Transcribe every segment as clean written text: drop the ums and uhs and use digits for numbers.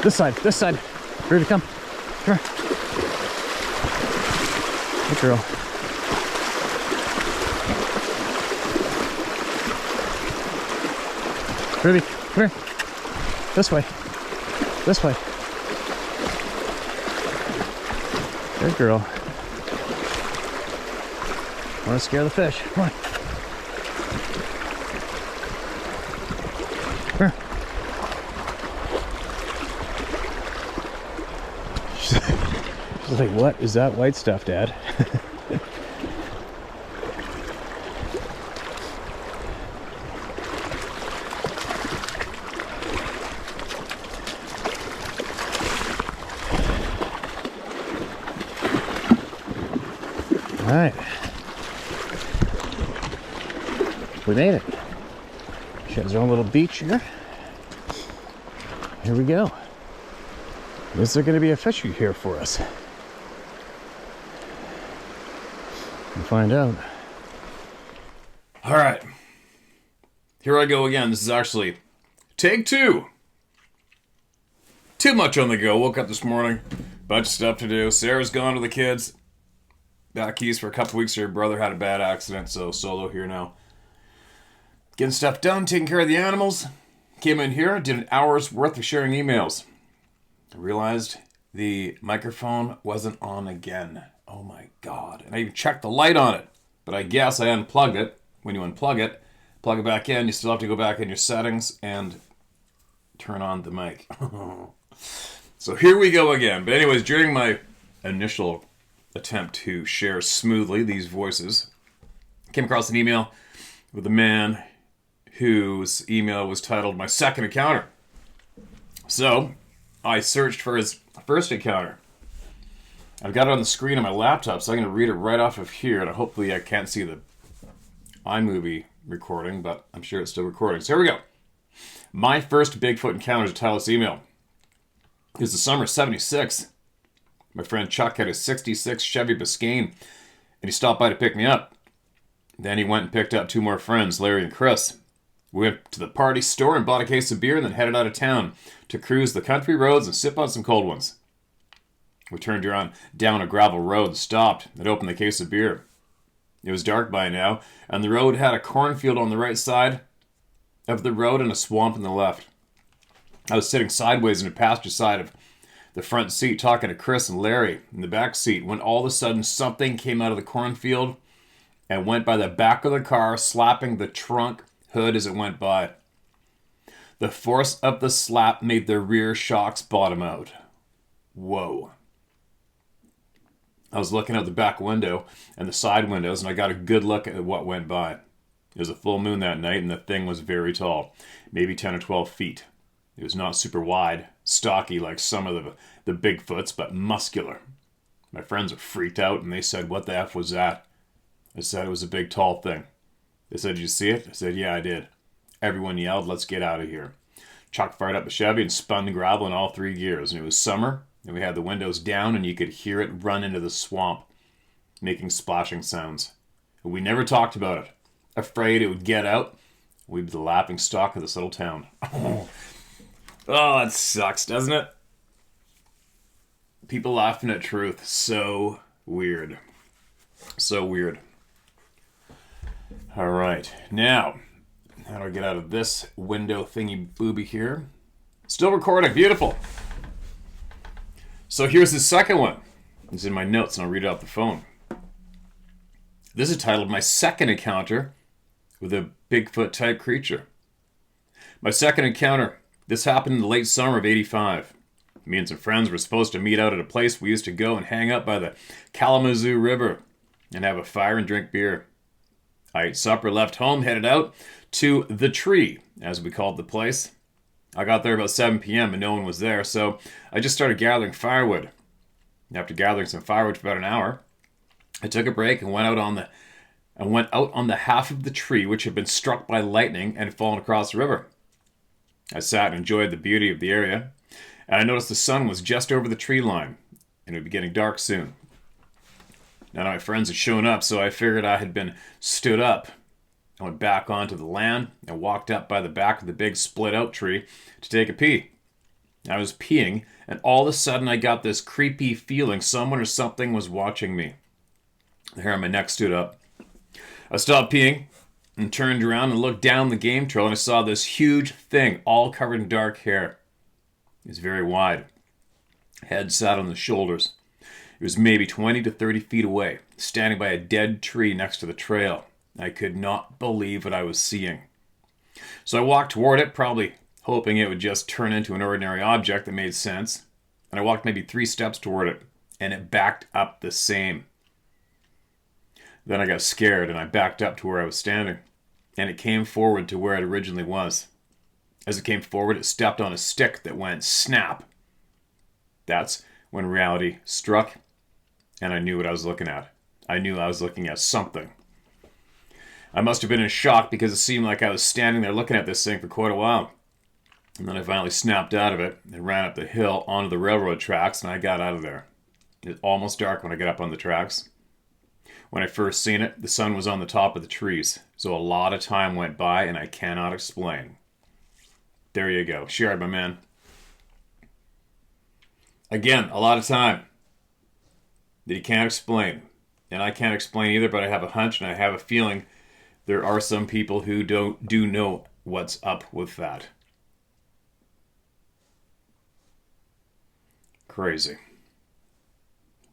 This side. Ruby, come. Come here. Good girl. Ruby, come here. This way. Good girl. Want to scare the fish. Come on. Come here. She's like, what is that white stuff, Dad? All right, we made it. She has her own little beach here. Here we go. Is there going to be a fishery here for us? We'll find out. All right, here I go again. This is actually take 2. Too much on the go. Woke up this morning, bunch of stuff to do. Sarah's gone with the kids. Back east for a couple weeks. Her brother had a bad accident, so solo here now. Getting stuff done, taking care of the animals. Came in here, did an hour's worth of sharing emails. I realized the microphone wasn't on again. Oh my God. And I even checked the light on it. But I guess I unplugged it. When you unplug it, plug it back in, you still have to go back in your settings and turn on the mic. So here we go again. But anyways, during my initial attempt to share smoothly these voices, came across an email with a man whose email was titled My Second Encounter. So I searched for his first encounter. I've got it on the screen on my laptop, so I'm going to read it right off of here, and hopefully I can't see the iMovie recording, but I'm sure it's still recording. So here we go. My first Bigfoot encounter is a title of this email. It was the summer of '76. My friend Chuck had a '66 Chevy Biscayne, and he stopped by to pick me up. Then he went and picked up 2 more friends, Larry and Chris. We went to the party store and bought a case of beer and then headed out of town to cruise the country roads and sip on some cold ones. We turned down a gravel road and stopped and opened the case of beer. It was dark by now, and the road had a cornfield on the right side of the road and a swamp on the left. I was sitting sideways in the passenger side of the front seat talking to Chris and Larry in the back seat when all of a sudden something came out of the cornfield and went by the back of the car, slapping the trunk hood as it went by. The force of the slap made the rear shocks bottom out. Whoa. I was looking out the back window and the side windows, and I got a good look at what went by. It was a full moon that night, and the thing was very tall, maybe 10 or 12 feet. It was not super wide, stocky like some of the Bigfoots, but muscular. My friends were freaked out, and they said, "What the F was that?" I said, "It was a big, tall thing." They said, "Did you see it?" I said, "Yeah, I did." Everyone yelled, "Let's get out of here." Chuck fired up the Chevy and spun the gravel in all 3 gears, and it was summer, and we had the windows down, and you could hear it run into the swamp, making splashing sounds. And we never talked about it, afraid it would get out. We'd be the laughing stock of this little town. Oh, that sucks, doesn't it? People laughing at truth. So weird. So weird. All right. Now, how do I get out of this window thingy booby here? Still recording. Beautiful. So here's the second one. It's in my notes, and I'll read it off the phone. This is titled My Second Encounter with a Bigfoot-type creature. My second encounter. This happened in the late summer of '85. Me and some friends were supposed to meet out at a place we used to go and hang out by the Kalamazoo River and have a fire and drink beer. I ate supper, left home, headed out to the tree, as we called the place. I got there about 7 p.m. and no one was there, so I just started gathering firewood. After gathering some firewood for about an hour, I took a break and went out on the half of the tree which had been struck by lightning and had fallen across the river. I sat and enjoyed the beauty of the area, and I noticed the sun was just over the tree line, and it would be getting dark soon. None of my friends had shown up, so I figured I had been stood up. I went back onto the land and walked up by the back of the big split-out tree to take a pee. I was peeing, and all of a sudden I got this creepy feeling someone or something was watching me. The hair on my neck stood up. I stopped peeing and turned around and looked down the game trail, and I saw this huge thing all covered in dark hair. It was very wide. Head sat on the shoulders. It was maybe 20 to 30 feet away, standing by a dead tree next to the trail. I could not believe what I was seeing. So I walked toward it, probably hoping it would just turn into an ordinary object that made sense. And I walked maybe 3 steps toward it, and it backed up the same. Then I got scared, and I backed up to where I was standing, and it came forward to where it originally was. As it came forward, it stepped on a stick that went snap. That's when reality struck, and I knew what I was looking at. I knew I was looking at something. I must have been in shock because it seemed like I was standing there looking at this thing for quite a while. And then I finally snapped out of it and ran up the hill onto the railroad tracks, and I got out of there. It was almost dark when I got up on the tracks. When I first seen it, the sun was on the top of the trees, so a lot of time went by, and I cannot explain. There you go. Shared, my man. Again, a lot of time that you can't explain. And I can't explain either, but I have a hunch and I have a feeling there are some people who do know what's up with that. Crazy.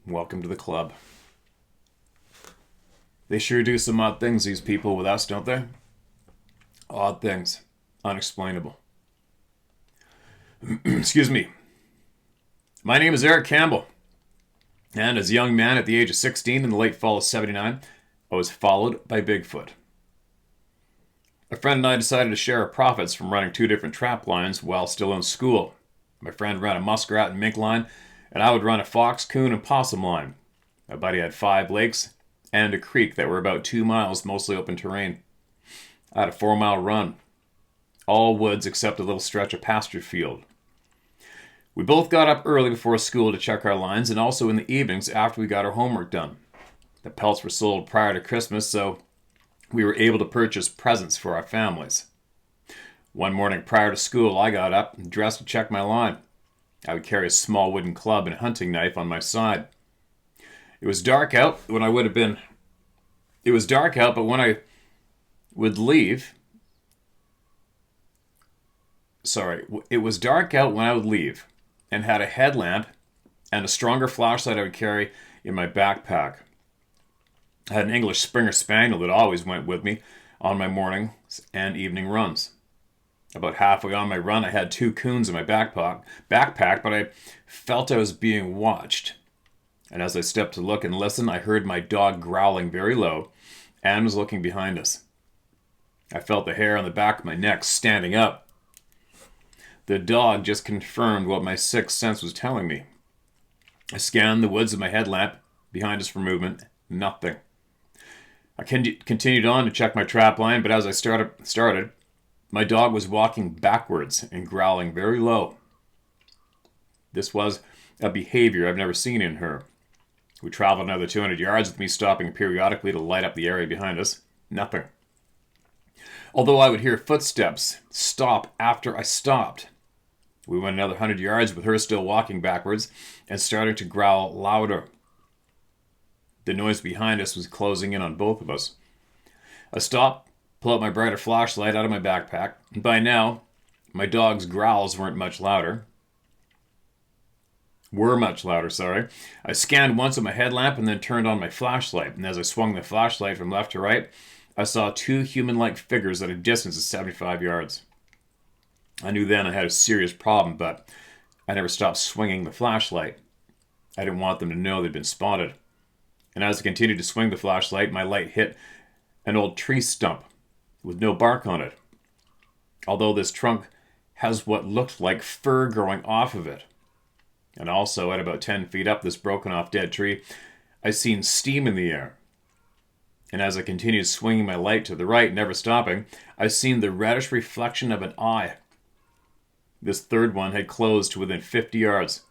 Welcome to the club. They sure do some odd things, these people with us, don't they? Odd things. Unexplainable. Excuse me. My name is Eric Campbell. And as a young man at the age of 16 in the late fall of 79, I was followed by Bigfoot. A friend and I decided to share our profits from running 2 different trap lines while still in school. My friend ran a muskrat and mink line, and I would run a fox, coon, and possum line. My buddy had 5 lakes and a creek that were about 2 miles, mostly open terrain. I had a 4-mile run. All woods except a little stretch of pasture field. We both got up early before school to check our lines, and also in the evenings after we got our homework done. The pelts were sold prior to Christmas, so we were able to purchase presents for our families. One morning prior to school, I got up and dressed to check my line. I would carry a small wooden club and a hunting knife on my side. It was dark out but when I would leave. It was dark out when I would leave and had a headlamp and a stronger flashlight I would carry in my backpack. I had an English Springer Spaniel that always went with me on my mornings and evening runs. About halfway on my run, I had 2 coons in my backpack, but I felt I was being watched. And as I stepped to look and listen, I heard my dog growling very low and was looking behind us. I felt the hair on the back of my neck standing up. The dog just confirmed what my sixth sense was telling me. I scanned the woods with my headlamp behind us for movement. Nothing. I continued on to check my trap line, but as I started, my dog was walking backwards and growling very low. This was a behavior I've never seen in her. We traveled another 200 yards with me stopping periodically to light up the area behind us. Nothing. Although I would hear footsteps stop after I stopped. We went another 100 yards with her still walking backwards and starting to growl louder. The noise behind us was closing in on both of us. I stopped, pulled out my brighter flashlight out of my backpack, and by now, my dog's growls were much louder. I scanned once with my headlamp and then turned on my flashlight, and as I swung the flashlight from left to right, I saw 2 human-like figures at a distance of 75 yards. I knew then I had a serious problem, but I never stopped swinging the flashlight. I didn't want them to know they'd been spotted. And as I continued to swing the flashlight, my light hit an old tree stump with no bark on it. Although this trunk has what looked like fur growing off of it. And also, at about 10 feet up this broken off dead tree, I seen steam in the air. And as I continued swinging my light to the right, never stopping, I seen the reddish reflection of an eye. This third one had closed to within 50 yards.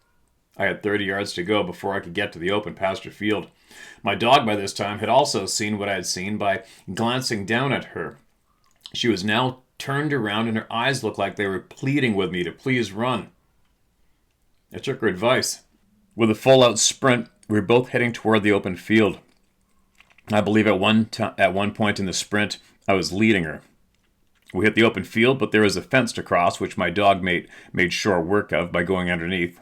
I had 30 yards to go before I could get to the open pasture field. My dog by this time had also seen what I had seen by glancing down at her. She was now turned around and her eyes looked like they were pleading with me to please run. I took her advice. With a full-out sprint, we were both heading toward the open field. I believe at one point in the sprint, I was leading her. We hit the open field, but there was a fence to cross, which my dog made short work of by going underneath.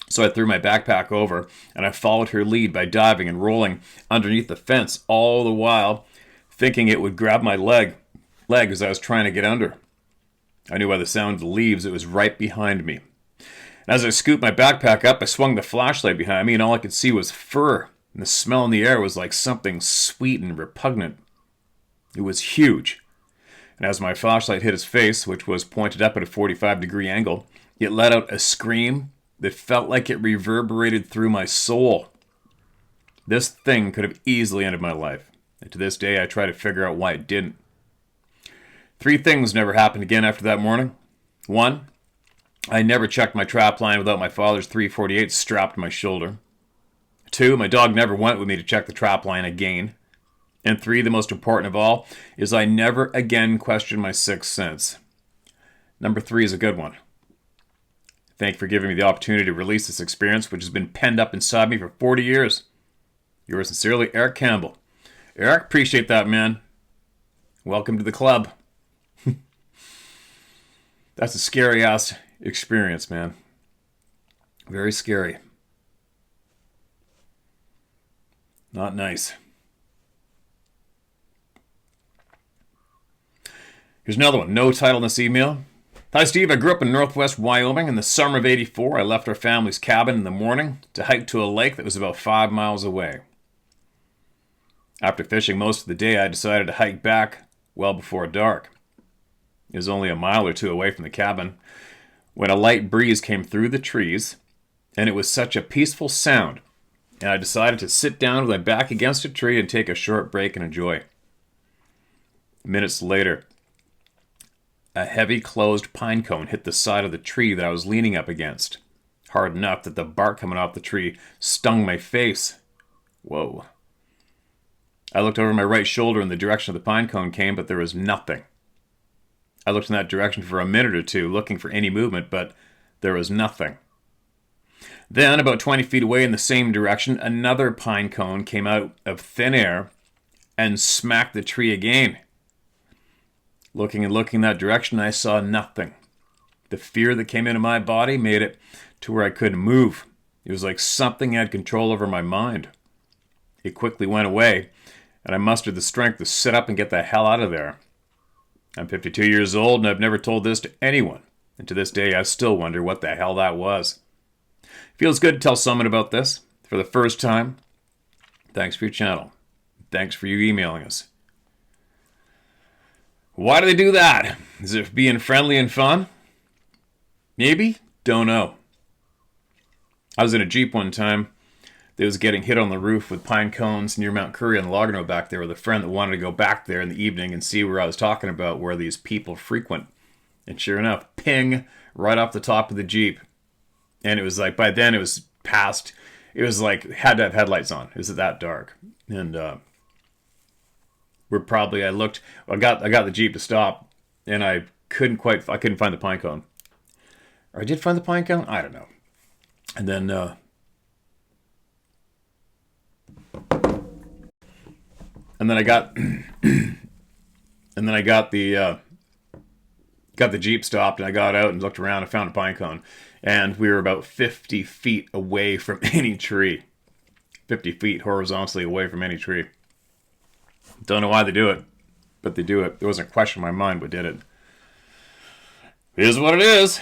So I threw my backpack over, and I followed her lead by diving and rolling underneath the fence, all the while thinking it would grab my leg as I was trying to get under. I knew by the sound of the leaves it was right behind me. And as I scooped my backpack up, I swung the flashlight behind me, and all I could see was fur, and the smell in the air was like something sweet and repugnant. It was huge. And as my flashlight hit his face, which was pointed up at a 45-degree angle, it let out a scream that felt like it reverberated through my soul. This thing could have easily ended my life, and to this day I try to figure out why it didn't. 3 things never happened again after that morning. 1, I never checked my trap line without my father's .348 strapped to my shoulder. 2, my dog never went with me to check the trap line again. And 3, the most important of all, is I never again questioned my sixth sense. Number 3 is a good one. Thank you for giving me the opportunity to release this experience, which has been penned up inside me for 40 years. Yours sincerely, Eric Campbell. Eric, appreciate that, man. Welcome to the club. That's a scary-ass experience, man. Very scary. Not nice. Here's another one. No title in this email. Hi, Steve. I grew up in northwest Wyoming. In the summer of '84, I left our family's cabin in the morning to hike to a lake that was about 5 miles away. After fishing most of the day, I decided to hike back well before dark. It was only a mile or 2 away from the cabin when a light breeze came through the trees, and it was such a peaceful sound, and I decided to sit down with my back against a tree and take a short break and enjoy. Minutes later, a heavy closed pine cone hit the side of the tree that I was leaning up against, hard enough that the bark coming off the tree stung my face. Whoa. I looked over my right shoulder in the direction the pine cone came, but there was nothing. I looked in that direction for a minute or 2, looking for any movement, but there was nothing. Then, about 20 feet away in the same direction, another pine cone came out of thin air and smacked the tree again. Looking in that direction, I saw nothing. The fear that came into my body made it to where I couldn't move. It was like something had control over my mind. It quickly went away, and I mustered the strength to sit up and get the hell out of there. I'm 52 years old, and I've never told this to anyone. And to this day, I still wonder what the hell that was. Feels good to tell someone about this for the first time. Thanks for your channel. Thanks for you emailing us. Why do they do that? Is it being friendly and fun? Maybe? Don't know. I was in a Jeep one time that was getting hit on the roof with pine cones near Mount Curry on the Logano back there with a friend that wanted to go back there in the evening and see where I was talking about, where these people frequent. And sure enough, ping, right off the top of the Jeep. And it was like, by then it was past, it was like, had to have headlights on. It was that dark. And I got the Jeep to stop, and I couldn't find the pine cone. Or I did find the pine cone? I don't know. And then, I got, got the Jeep stopped, and I got out and looked around and found a pine cone. And we were about 50 feet away from any tree. 50 feet horizontally away from any tree. Don't know why they do it, but they do it. There wasn't a question in my mind what did it. It is what it is.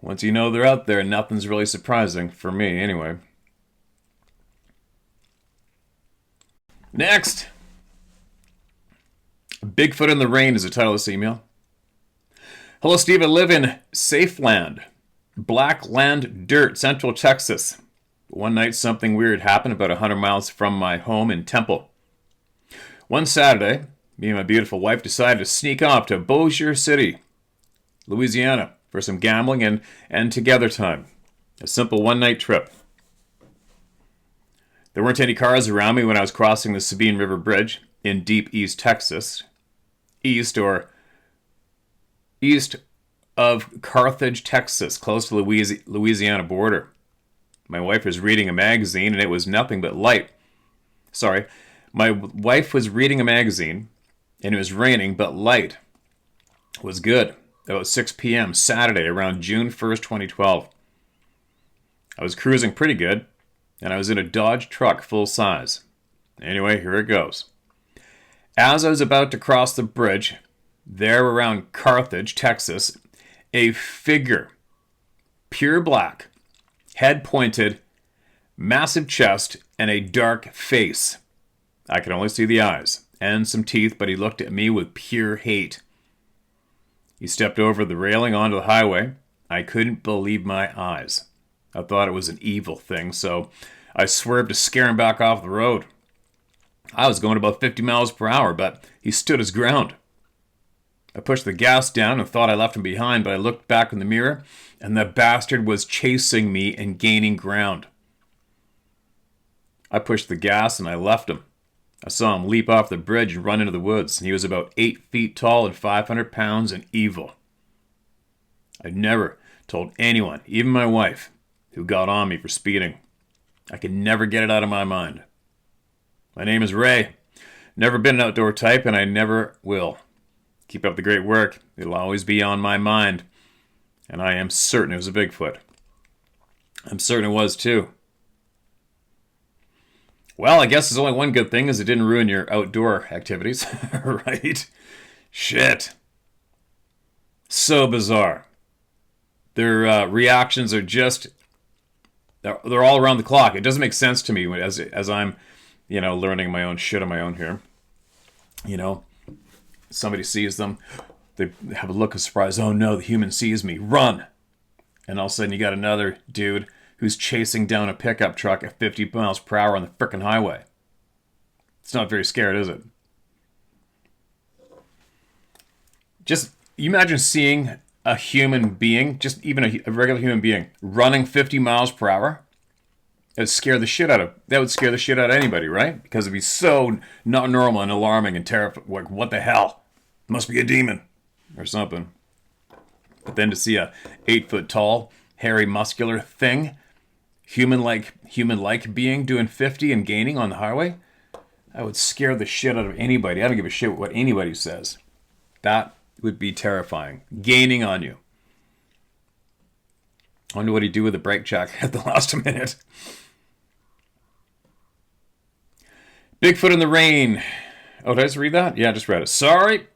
Once you know they're out there, nothing's really surprising, for me anyway. Next. Bigfoot in the Rain is the title of this email. Hello, Steve. I live in Safe Land, Black Land Dirt, Central Texas. One night, something weird happened about 100 miles from my home in Temple. One Saturday, me and my beautiful wife decided to sneak off to Bossier City, Louisiana, for some gambling and together time. A simple one-night trip. There weren't any cars around me when I was crossing the Sabine River Bridge in deep East Texas. East of Carthage, Texas, close to the Louisiana border. My wife was reading a magazine, and it was nothing but light. Sorry, my wife was reading a magazine, and it was raining, but light was good. About 6 p.m. Saturday, around June 1st, 2012. I was cruising pretty good, and I was in a Dodge truck full size. Anyway, here it goes. As I was about to cross the bridge, there around Carthage, Texas, a figure, pure black, head pointed, massive chest, and a dark face. I could only see the eyes and some teeth, but he looked at me with pure hate. He stepped over the railing onto the highway. I couldn't believe my eyes. I thought it was an evil thing, so I swerved to scare him back off the road. I was going about 50 miles per hour, but he stood his ground. I pushed the gas down and thought I left him behind, but I looked back in the mirror, and the bastard was chasing me and gaining ground. I pushed the gas and I left him. I saw him leap off the bridge and run into the woods. He was about 8 feet tall and 500 pounds and evil. I never told anyone, even my wife, who got on me for speeding. I could never get it out of my mind. My name is Ray. Never been an outdoor type, and I never will. Keep up the great work. It'll always be on my mind. And I am certain it was a Bigfoot. I'm certain it was, too. Well, I guess there's only one good thing, is it didn't ruin your outdoor activities. Right? Shit. So bizarre. Their reactions are just... They're all around the clock. It doesn't make sense to me as I'm, learning my own shit on my own here. Somebody sees them. They have a look of surprise. Oh no, the human sees me. Run! And all of a sudden you got another dude who's chasing down a pickup truck at 50 miles per hour on the frickin' highway. It's not very scared, is it? Just, you imagine seeing a human being, just even a regular human being, running 50 miles per hour? That would scare the shit out of anybody, right? Because it'd be so not normal and alarming and terrifying. Like, what the hell? Must be a demon. Or something. But then to see a 8 foot tall, hairy, muscular thing, human-like being doing 50 and gaining on the highway, that would scare the shit out of anybody. I don't give a shit what anybody says. That would be terrifying. Gaining on you. I wonder what he'd do with the brake check at the last minute. Bigfoot in the rain. Oh, did I just read that? Yeah, I just read it. Sorry.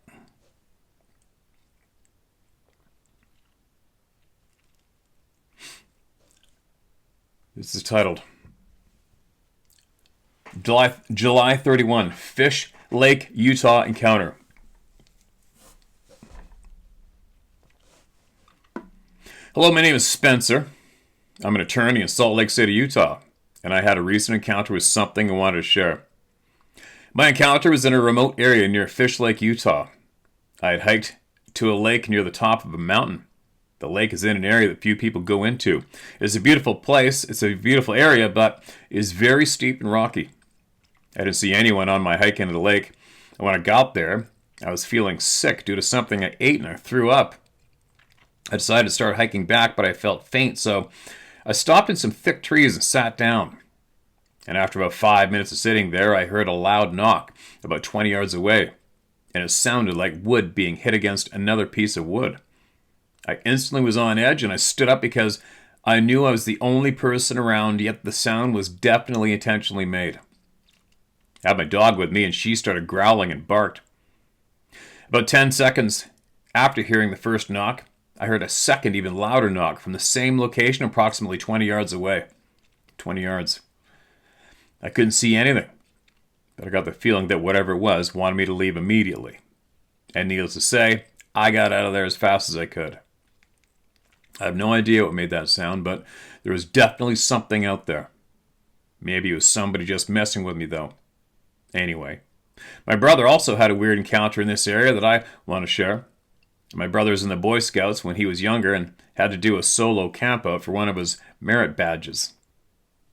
This is titled July 31, Fish Lake, Utah Encounter. Hello, my name is Spencer. I'm an attorney in Salt Lake City, Utah, and I had a recent encounter with something I wanted to share. My encounter was in a remote area near Fish Lake, Utah. I had hiked to a lake near the top of a mountain. The lake is in an area that few people go into. It's a beautiful place, it's a beautiful area, but is very steep and rocky. I didn't see anyone on my hike into the lake, and when I got there, I was feeling sick due to something I ate and I threw up. I decided to start hiking back, but I felt faint, so I stopped in some thick trees and sat down. And after about 5 minutes of sitting there, I heard a loud knock about 20 yards away, and it sounded like wood being hit against another piece of wood. I instantly was on edge, and I stood up because I knew I was the only person around, yet the sound was definitely intentionally made. I had my dog with me, and she started growling and barked. About 10 seconds after hearing the first knock, I heard a second, even louder knock from the same location approximately 20 yards away. 20 yards. I couldn't see anything, but I got the feeling that whatever it was wanted me to leave immediately. And needless to say, I got out of there as fast as I could. I have no idea what made that sound, but there was definitely something out there. Maybe it was somebody just messing with me, though. Anyway, my brother also had a weird encounter in this area that I want to share. My brother was in the Boy Scouts when he was younger and had to do a solo campout for one of his merit badges.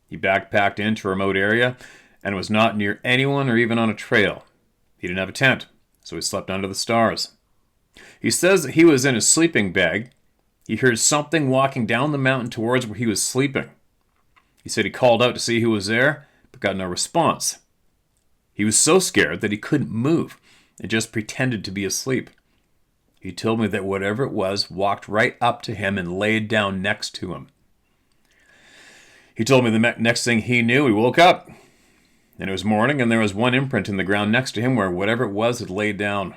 He backpacked into a remote area and was not near anyone or even on a trail. He didn't have a tent, so he slept under the stars. He says that he was in his sleeping bag he heard something walking down the mountain towards where he was sleeping. He said he called out to see who was there, but got no response. He was so scared that he couldn't move and just pretended to be asleep. He told me that whatever it was walked right up to him and laid down next to him. He told me the next thing he knew, he woke up. And it was morning, and there was one imprint in the ground next to him where whatever it was had laid down.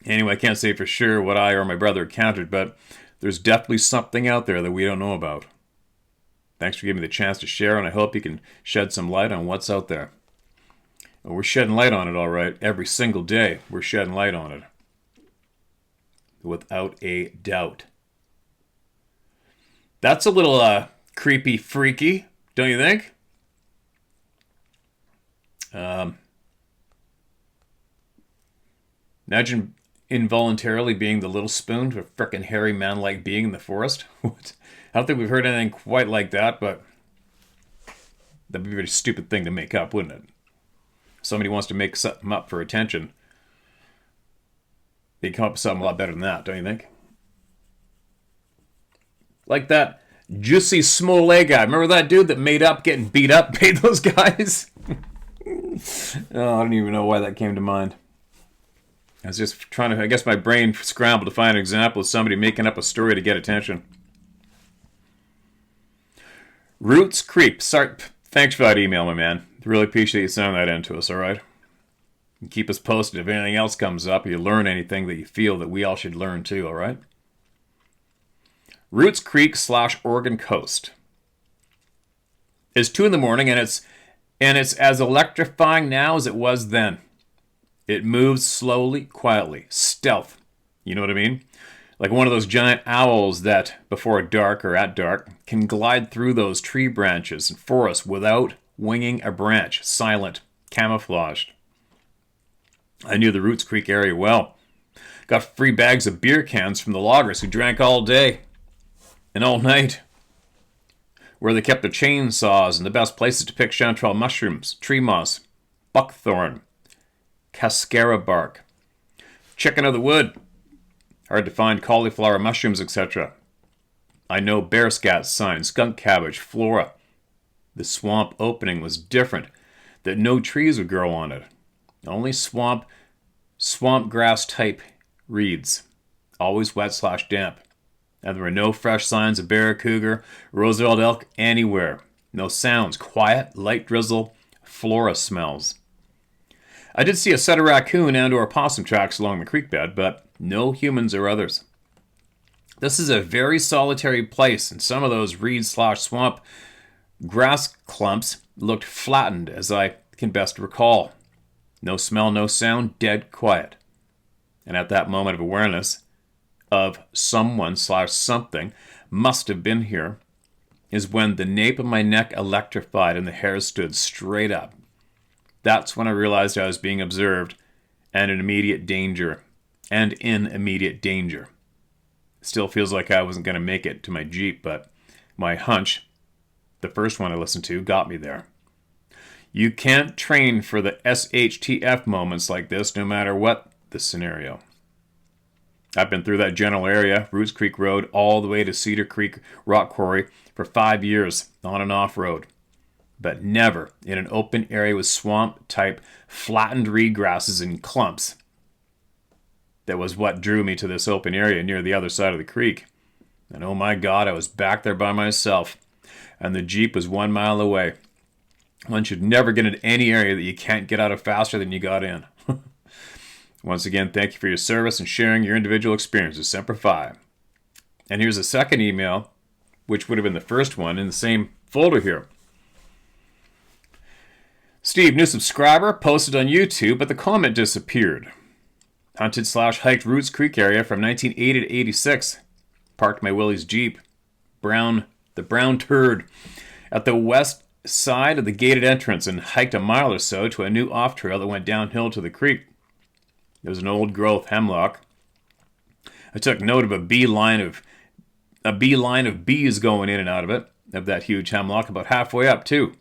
Anyway, I can't say for sure what I or my brother encountered, but there's definitely something out there that we don't know about. Thanks for giving me the chance to share, and I hope you can shed some light on what's out there. Well, we're shedding light on it, all right. Every single day, we're shedding light on it. Without a doubt. That's a little creepy, freaky, don't you think? Imagine involuntarily being the little spoon to a frickin' hairy man-like being in the forest. I don't think we've heard anything quite like that, but that'd be a very stupid thing to make up, wouldn't it? If somebody wants to make something up for attention, they'd come up with something a lot better than that, don't you think? Like that Juicy Smollett guy. Remember that dude that made up getting beat up, paid those guys? Oh, I don't even know why that came to mind. I was just trying to, I guess my brain scrambled to find an example of somebody making up a story to get attention. Roots Creep. Sorry, thanks for that email, my man. Really appreciate you sending that in to us, all right? And keep us posted if anything else comes up or you learn anything that you feel that we all should learn too, all right? Roots Creek / Oregon Coast. It's 2 a.m. and it's as electrifying now as it was then. It moves slowly, quietly, stealth. You know what I mean? Like one of those giant owls that, before dark or at dark, can glide through those tree branches and forests without winging a branch, silent, camouflaged. I knew the Roots Creek area well. Got free bags of beer cans from the loggers who drank all day and all night. Where they kept their chainsaws and the best places to pick chanterelle mushrooms, tree moss, buckthorn, cascara bark, chicken of the wood, hard to find cauliflower mushrooms, etc. I know bear scat signs, skunk cabbage, flora. The swamp opening was different, that no trees would grow on it. Only swamp grass type reeds, always wet / damp. And there were no fresh signs of bear, cougar, Roosevelt elk anywhere. No sounds, quiet, light drizzle, flora smells. I did see a set of raccoon and or opossum tracks along the creek bed, but no humans or others. This is a very solitary place, and some of those reed / swamp grass clumps looked flattened as I can best recall. No smell, no sound, dead quiet. And at that moment of awareness of someone / something must have been here is when the nape of my neck electrified and the hairs stood straight up. That's when I realized I was being observed and in immediate danger. Still feels like I wasn't going to make it to my Jeep, but my hunch, the first one I listened to, got me there. You can't train for the SHTF moments like this no matter what the scenario. I've been through that general area, Roots Creek Road, all the way to Cedar Creek Rock Quarry for 5 years, on and off road. But never in an open area with swamp-type flattened reed grasses and clumps. That was what drew me to this open area near the other side of the creek. And oh my God, I was back there by myself. And the Jeep was 1 mile away. One should never get into any area that you can't get out of faster than you got in. Once again, thank you for your service and sharing your individual experiences. Semper Fi. And here's a second email, which would have been the first one in the same folder here. Steve, new subscriber, posted on YouTube, but the comment disappeared. Hunted / hiked Roots Creek area from 1980 to 86. Parked my Willie's Jeep. The brown turd. At the west side of the gated entrance and hiked a mile or so to a new off-trail that went downhill to the creek. There was an old growth hemlock. I took note of a beeline of bees going in and out of that huge hemlock, about halfway up too.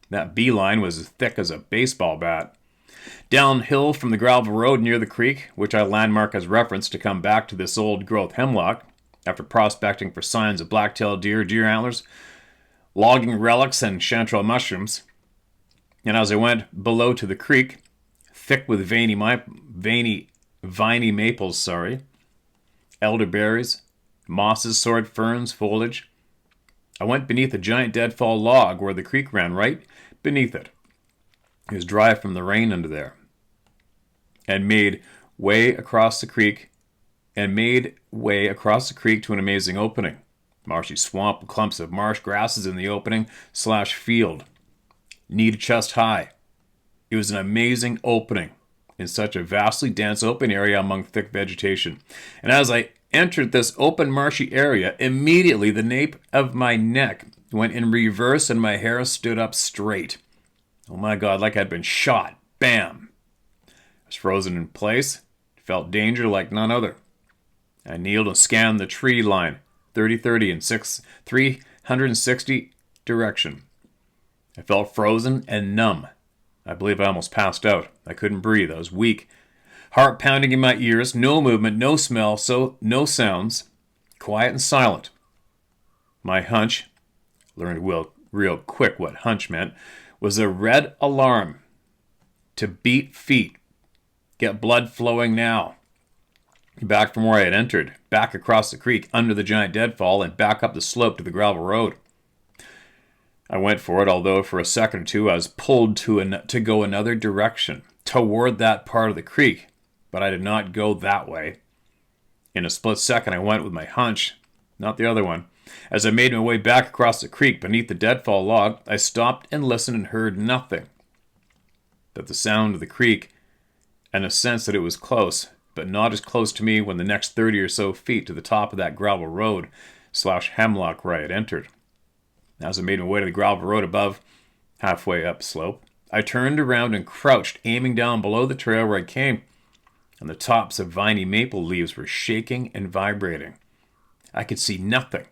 That beeline was as thick as a baseball bat. Downhill from the gravel road near the creek, which I landmark as reference to come back to this old growth hemlock, after prospecting for signs of black-tailed deer, deer antlers, logging relics, and chanterelle mushrooms. And as I went below to the creek, thick with viney maples, elderberries, mosses, sword ferns, foliage, I went beneath a giant deadfall log where the creek ran right beneath it. It was dry from the rain under there. And made way across the creek to an amazing opening. Marshy swamp with clumps of marsh grasses in the opening / field. Knee to chest high. It was an amazing opening in such a vastly dense open area among thick vegetation. And as I entered this open marshy area, immediately the nape of my neck went in reverse and my hair stood up straight. Oh my God, like I'd been shot. Bam! I was frozen in place, felt danger like none other. I kneeled and scanned the tree line, 30-30 and 360 direction. I felt frozen and numb. I believe I almost passed out. I couldn't breathe. I was weak. Heart pounding in my ears, no movement, no smell, so no sounds, quiet and silent. My hunch, learned real quick what hunch meant, was a red alarm to beat feet. Get blood flowing now. Back from where I had entered, back across the creek, under the giant deadfall, and back up the slope to the gravel road. I went for it, although for a second or two I was pulled to go another direction, toward that part of the creek, but I did not go that way. In a split second I went with my hunch, not the other one. As I made my way back across the creek beneath the deadfall log, I stopped and listened and heard nothing but the sound of the creek and a sense that it was close, but not as close to me when the next 30 or so feet to the top of that gravel road / hemlock where I had entered. As I made my way to the gravel road above, halfway up slope, I turned around and crouched, aiming down below the trail where I came, and the tops of viney maple leaves were shaking and vibrating. I could see nothing,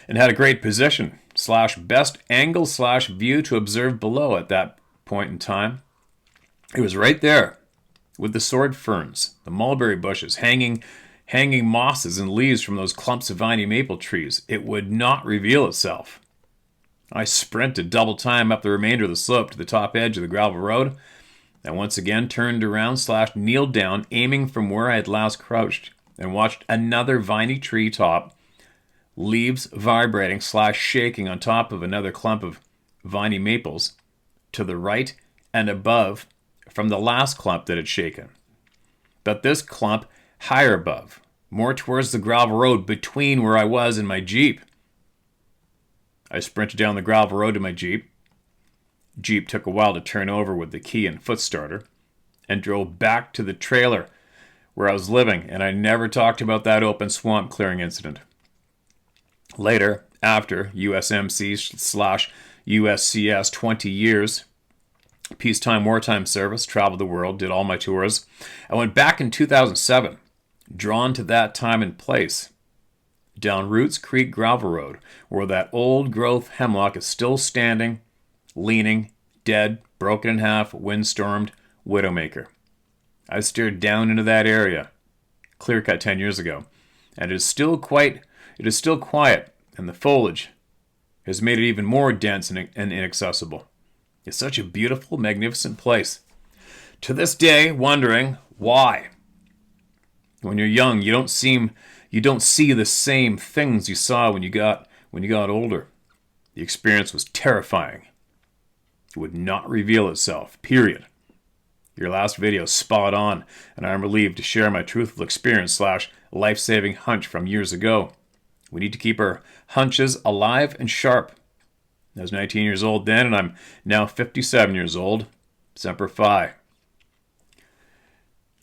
and had a great position / best angle / view to observe below at that point in time. It was right there, with the sword ferns, the mulberry bushes, hanging mosses and leaves from those clumps of viney maple trees. It would not reveal itself. I sprinted double time up the remainder of the slope to the top edge of the gravel road, and once again turned around / kneeled down, aiming from where I had last crouched, and watched another viney tree top, leaves vibrating / shaking on top of another clump of viney maples, to the right and above from the last clump that had shaken. But this clump higher above, more towards the gravel road between where I was and my Jeep. I sprinted down the gravel road to my Jeep. Jeep took a while to turn over with the key and foot starter, and drove back to the trailer where I was living, and I never talked about that open swamp clearing incident. Later, after USMC / USCS 20 years, peacetime, wartime service, traveled the world, did all my tours, I went back in 2007, drawn to that time and place, down Roots Creek Gravel Road, where that old growth hemlock is still standing, leaning, dead, broken in half, windstormed, widowmaker. I stared down into that area, clear cut 10 years ago, and it is still quiet, and the foliage has made it even more dense and inaccessible. It's such a beautiful, magnificent place. To this day, wondering why. When you're young, you don't see the same things you saw when you got older. The experience was terrifying. It would not reveal itself, period. Your last video is spot on, and I'm relieved to share my truthful experience / life-saving hunch from years ago. We need to keep our hunches alive and sharp. I was 19 years old then, and I'm now 57 years old. Semper Fi.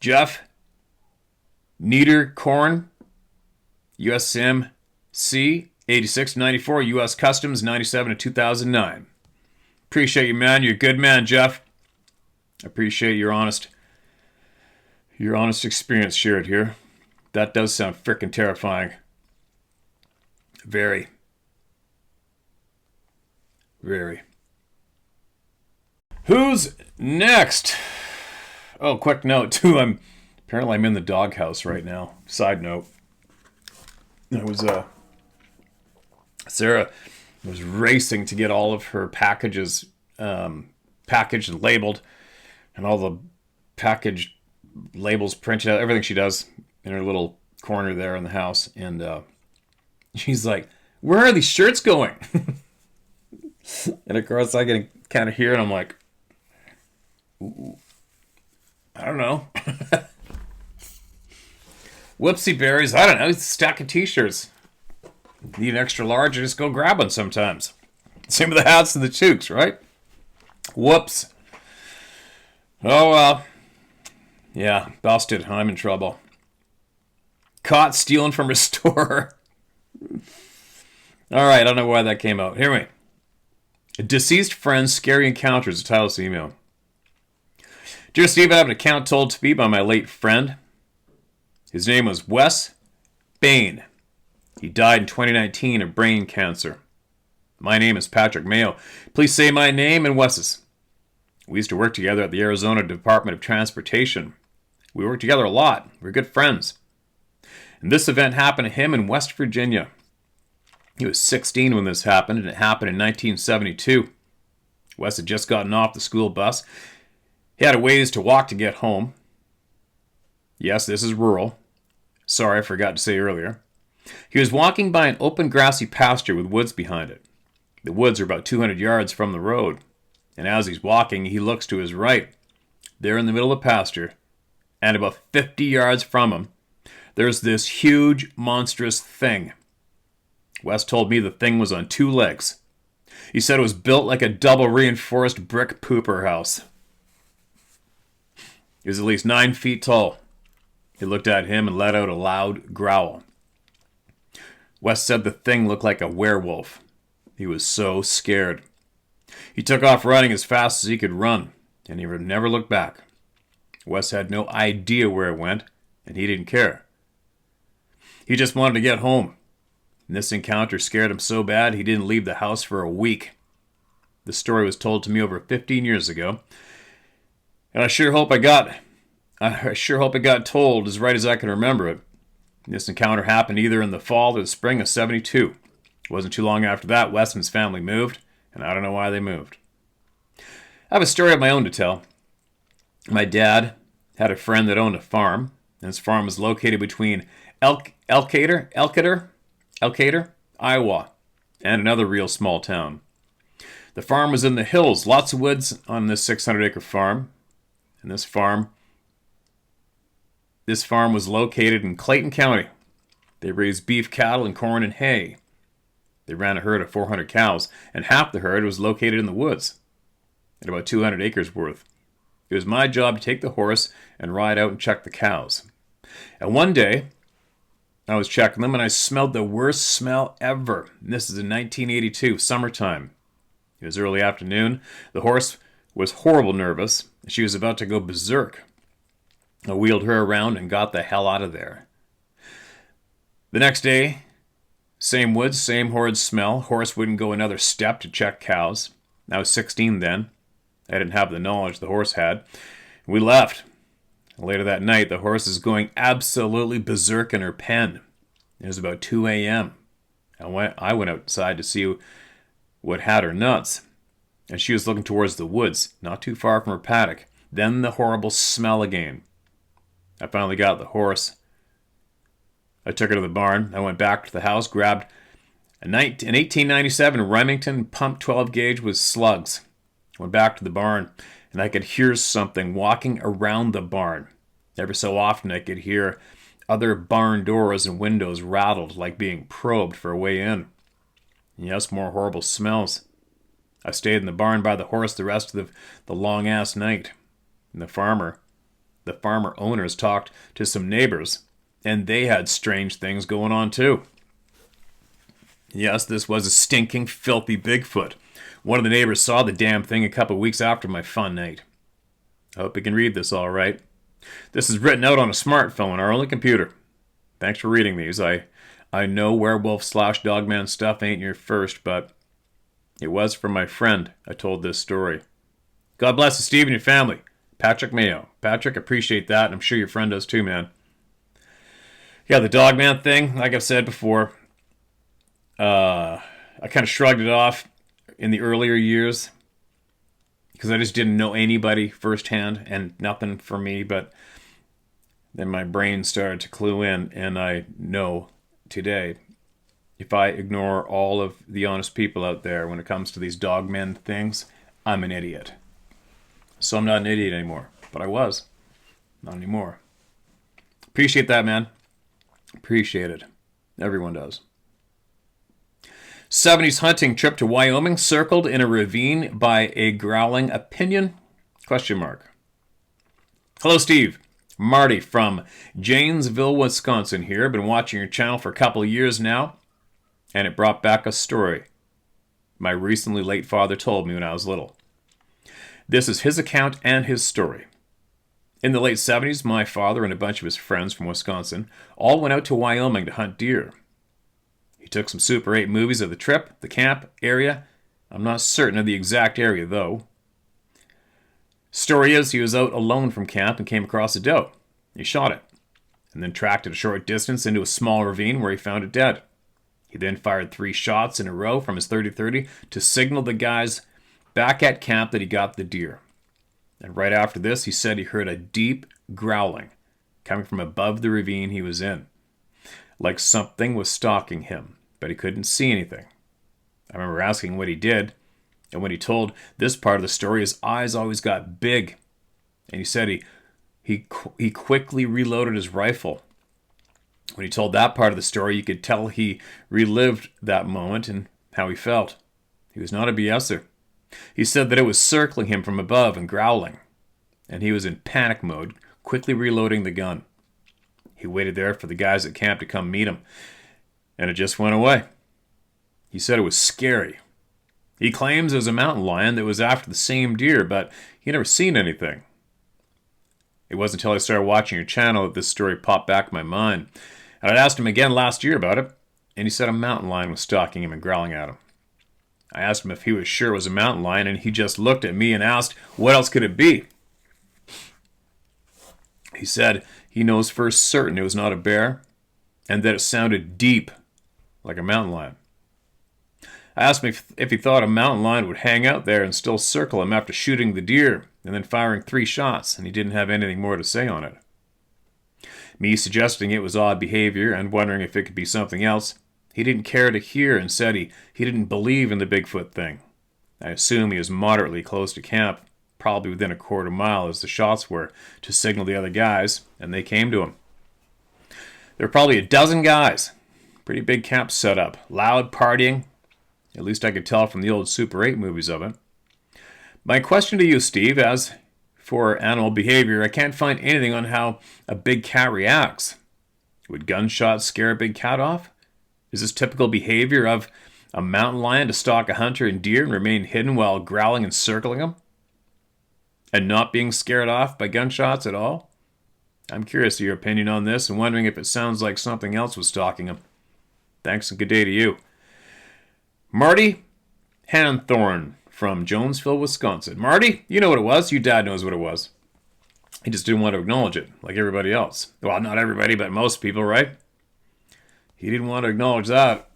Jeff Niederkorn, USMC 86-94, U.S. Customs 97 to 2009. Appreciate you, man. You're a good man, Jeff. I appreciate your honest experience shared here. That does sound frickin' terrifying. Very. Very. Who's next? Oh, quick note too. I'm in the doghouse right now. Side note. It was Sarah was racing to get all of her packages packaged and labeled, and all the package labels printed out, everything she does in her little corner there in the house. And she's like, where are these shirts going? And of course I can kind of hear it. I'm like, ooh, I don't know. Whoopsie berries. I don't know. It's a stack of t-shirts. Need an extra large, or just go grab one sometimes. Same with the hats and the toques, right? Whoops. Oh well. Yeah, busted. I'm in trouble. Caught stealing from a store. All right, I don't know why that came out. Hear me. A deceased friend's scary encounters. The title of this email. Dear Steve, I have an account told to me by my late friend. His name was Wes Bain. He died in 2019 of brain cancer. My name is Patrick Mayo. Please say my name and Wes's. We used to work together at the Arizona Department of Transportation. We worked together a lot. We're good friends. And this event happened to him in West Virginia. He was 16 when this happened, and it happened in 1972. Wes had just gotten off the school bus. He had a ways to walk to get home. Yes, this is rural. Sorry, I forgot to say earlier. He was walking by an open grassy pasture with woods behind it. The woods are about 200 yards from the road. And as he's walking, he looks to his right. There in the middle of the pasture, and about 50 yards from him, there's this huge, monstrous thing. Wes told me the thing was on 2 legs. He said it was built like a double-reinforced brick pooper house. It was at least 9 feet tall. He looked at him and let out a loud growl. Wes said the thing looked like a werewolf. He was so scared. He took off running as fast as he could run, and he never looked back. Wes had no idea where it went, and he didn't care. He just wanted to get home. And this encounter scared him so bad he didn't leave the house for a week. The story was told to me over 15 years ago, and I sure hope it got told as right as I can remember it. This encounter happened either in the fall or the spring of 72. It wasn't too long after that, Wes and his family moved, and I don't know why they moved. I have a story of my own to tell. My dad had a friend that owned a farm, and his farm was located between Elkader, Iowa, and another real small town. The farm was in the hills, lots of woods on this 600-acre farm, and this farm was located in Clayton County. They raised beef cattle and corn and hay. They ran a herd of 400 cows, and half the herd was located in the woods, at about 200 acres worth. It was my job to take the horse and ride out and check the cows. And one day, I was checking them, and I smelled the worst smell ever. And this is in 1982, summertime. It was early afternoon. The horse was horrible nervous. She was about to go berserk. I wheeled her around and got the hell out of there. The next day, same woods, same horrid smell. Horse wouldn't go another step to check cows. I was 16 then. I didn't have the knowledge the horse had. We left. Later that night, the horse is going absolutely berserk in her pen. It was about 2 a.m. I went outside to see what had her nuts. And she was looking towards the woods, not too far from her paddock. Then the horrible smell again. I finally got the horse. I took her to the barn. I went back to the house, grabbed an 1897 Remington pump 12 gauge with slugs. Went back to the barn, and I could hear something walking around the barn. Every so often I could hear other barn doors and windows rattled like being probed for a way in. Yes, more horrible smells. I stayed in the barn by the horse the rest of the long-ass night. And the farmer owners talked to some neighbors, and they had strange things going on too. Yes, this was a stinking, filthy Bigfoot. One of the neighbors saw the damn thing a couple weeks after my fun night. I hope you can read this all right. This is written out on a smartphone, our only computer. Thanks for reading these. I know werewolf/Dogman stuff ain't your first, but it was from my friend I told this story. God bless you, Steve, and your family. Patrick Mayo. Patrick, appreciate that, and I'm sure your friend does too, man. Yeah, the Dogman thing, like I've said before, I kind of shrugged it off in the earlier years because I just didn't know anybody firsthand and nothing for me. But then my brain started to clue in, and I know today if I ignore all of the honest people out there when it comes to these Dogman things, I'm an idiot. So I'm not an idiot anymore, but I was. Not anymore. Appreciate that, man. Appreciate it. Everyone does. 70s hunting trip to Wyoming circled in a ravine by a growling opinion? Question mark. Hello, Steve. Marty from Janesville, Wisconsin here. Been watching your channel for a couple of years now, and it brought back a story my recently late father told me when I was little. This is his account and his story. In the late 70s, my father and a bunch of his friends from Wisconsin all went out to Wyoming to hunt deer. He took some Super 8 movies of the trip, the camp area. I'm not certain of the exact area, though. Story is he was out alone from camp and came across a doe. He shot it, and then tracked it a short distance into a small ravine where he found it dead. He then fired 3 shots in a row from his .30-30 to signal the guys back at camp that he got the deer. And right after this, he said he heard a deep growling coming from above the ravine he was in, like something was stalking him, but he couldn't see anything. I remember asking what he did, and when he told this part of the story, his eyes always got big, and he said he quickly reloaded his rifle. When he told that part of the story, you could tell he relived that moment and how he felt. He was not a BSer. He said that it was circling him from above and growling, and he was in panic mode, quickly reloading the gun. He waited there for the guys at camp to come meet him, and it just went away. He said it was scary. He claims it was a mountain lion that was after the same deer, but he never seen anything. It wasn't until I started watching your channel that this story popped back in my mind, and I'd asked him again last year about it, and he said a mountain lion was stalking him and growling at him. I asked him if he was sure it was a mountain lion, and he just looked at me and asked, what else could it be? He said he knows for certain it was not a bear, and that it sounded deep, like a mountain lion. I asked him if he thought a mountain lion would hang out there and still circle him after shooting the deer and then firing 3 shots, and he didn't have anything more to say on it. Me suggesting it was odd behavior and wondering if it could be something else, he didn't care to hear and said he didn't believe in the Bigfoot thing. I assume he was moderately close to camp, probably within a quarter mile as the shots were, to signal the other guys, and they came to him. There were probably a dozen guys. Pretty big camp setup. Loud partying. At least I could tell from the old Super 8 movies of it. My question to you, Steve, as for animal behavior, I can't find anything on how a big cat reacts. Would gunshots scare a big cat off? Is this typical behavior of a mountain lion to stalk a hunter and deer and remain hidden while growling and circling them? And not being scared off by gunshots at all? I'm curious of your opinion on this and wondering if it sounds like something else was stalking him. Thanks and good day to you. Marty Hanthorn from Jonesville, Wisconsin. Marty, you know what it was. Your dad knows what it was. He just didn't want to acknowledge it, like everybody else. Well, not everybody, but most people, right? He didn't want to acknowledge that.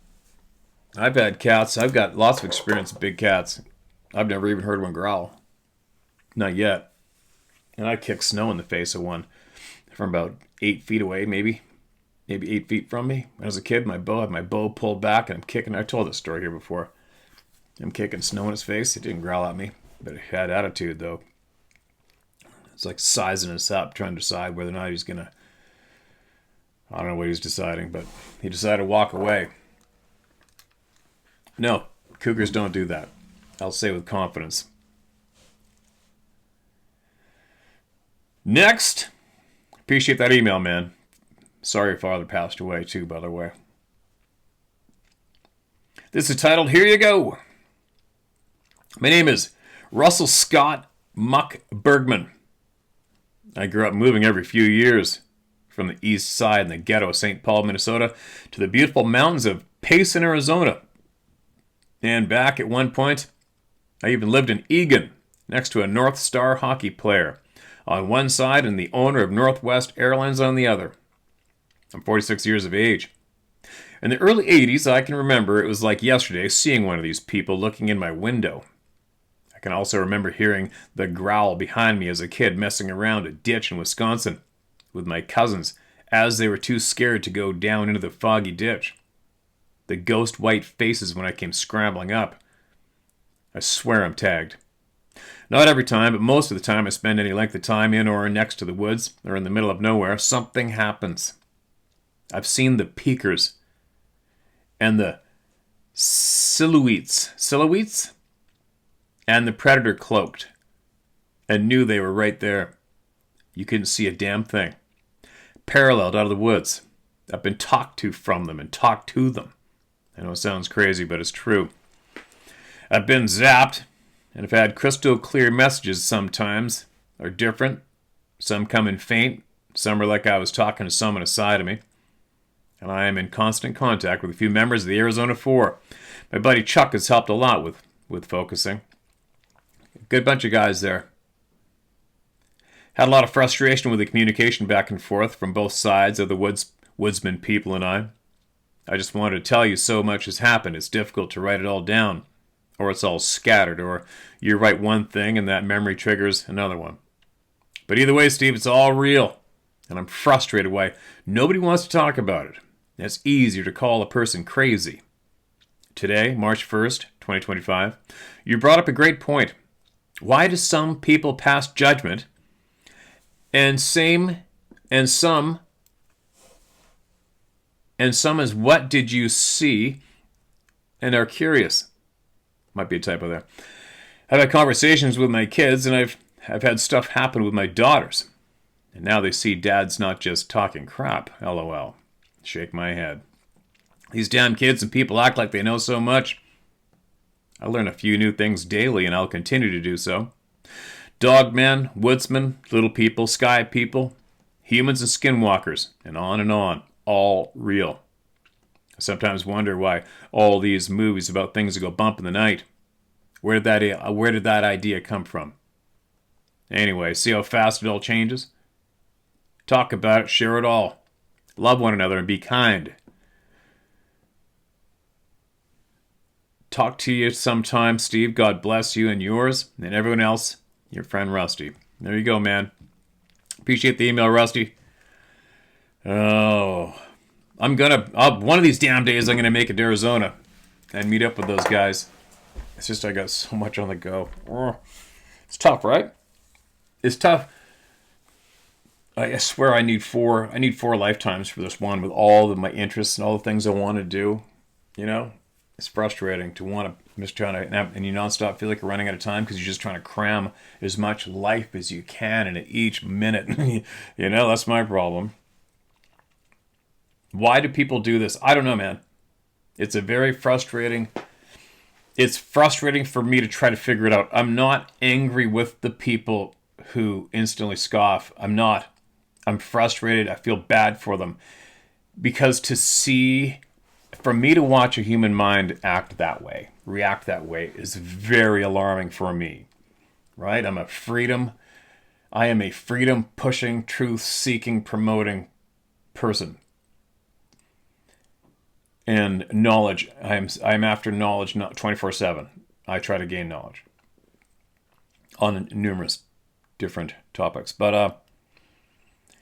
I've had cats. I've got lots of experience with big cats. I've never even heard one growl. Not yet. And I kicked snow in the face of one from about 8 feet away, maybe 8 feet from me. When I was a kid, I had my bow pulled back, and I'm kicking. I told this story here before. I'm kicking snow in his face. It didn't growl at me, but it had attitude, though. It's like sizing us up, trying to decide whether or not he's going to... I don't know what he's deciding, but he decided to walk away. No, cougars don't do that. I'll say with confidence. Next. Appreciate that email, man. Sorry your father passed away, too, by the way. This is titled, Here You Go. My name is Russell Scott Muck Bergman. I grew up moving every few years from the east side in the ghetto of St. Paul, Minnesota, to the beautiful mountains of Payson, Arizona. And back at one point, I even lived in Eagan, next to a North Star hockey player on one side and the owner of Northwest Airlines on the other. I'm 46 years of age. In the early 80s, I can remember it was like yesterday seeing one of these people looking in my window. I can also remember hearing the growl behind me as a kid messing around a ditch in Wisconsin with my cousins as they were too scared to go down into the foggy ditch. The ghost white faces when I came scrambling up. I swear I'm tagged. Not every time, but most of the time I spend any length of time in or next to the woods or in the middle of nowhere, something happens. I've seen the peekers and the silhouettes, and the predator cloaked, and knew they were right there. You couldn't see a damn thing. Paralleled out of the woods. I've been talked to from them and talked to them. I know it sounds crazy, but it's true. I've been zapped, and have had crystal clear messages sometimes. Are different. Some come in faint. Some are like I was talking to someone aside of me. And I am in constant contact with a few members of the Arizona 4. My buddy Chuck has helped a lot with focusing. A good bunch of guys there. Had a lot of frustration with the communication back and forth from both sides of the woodsman people and I. I just wanted to tell you so much has happened. It's difficult to write it all down. Or it's all scattered. Or you write one thing and that memory triggers another one. But either way, Steve, it's all real. And I'm frustrated why nobody wants to talk about it. It's easier to call a person crazy. Today, March 1st, 2025, you brought up a great point. Why do some people pass judgment and some is what did you see and are curious? Might be a typo there. I've had conversations with my kids and I've had stuff happen with my daughters. And now they see dad's not just talking crap. LOL. Shake my head. These damn kids and people act like they know so much. I learn a few new things daily and I'll continue to do so. Dogmen, woodsmen, little people, sky people, humans and skinwalkers, and on, all real. I sometimes wonder why all these movies about things that go bump in the night. Where did that idea come from? Anyway, see how fast it all changes? Talk about it, share it all. Love one another and be kind. Talk to you sometime, Steve. God bless you and yours and everyone else. Your friend Rusty. There you go, man. Appreciate the email, Rusty. Oh, one of these damn days I'm gonna make it to Arizona and meet up with those guys. It's just I got so much on the go. It's tough, right? It's tough. I swear I need four lifetimes for this one with all of my interests and all the things I want to do. You know, it's frustrating to want to just trying to, and you nonstop feel like you're running out of time because you're just trying to cram as much life as you can into each minute. You know, that's my problem. Why do people do this? I don't know, man. It's frustrating for me to try to figure it out. I'm not angry with the people who instantly scoff. I'm not. I'm frustrated. I feel bad for them. Because for me to watch a human mind act that way, react that way, is very alarming for me. Right? I am a freedom pushing, truth seeking, promoting person. And knowledge. I'm after knowledge, not 24/7. I try to gain knowledge on numerous different topics. But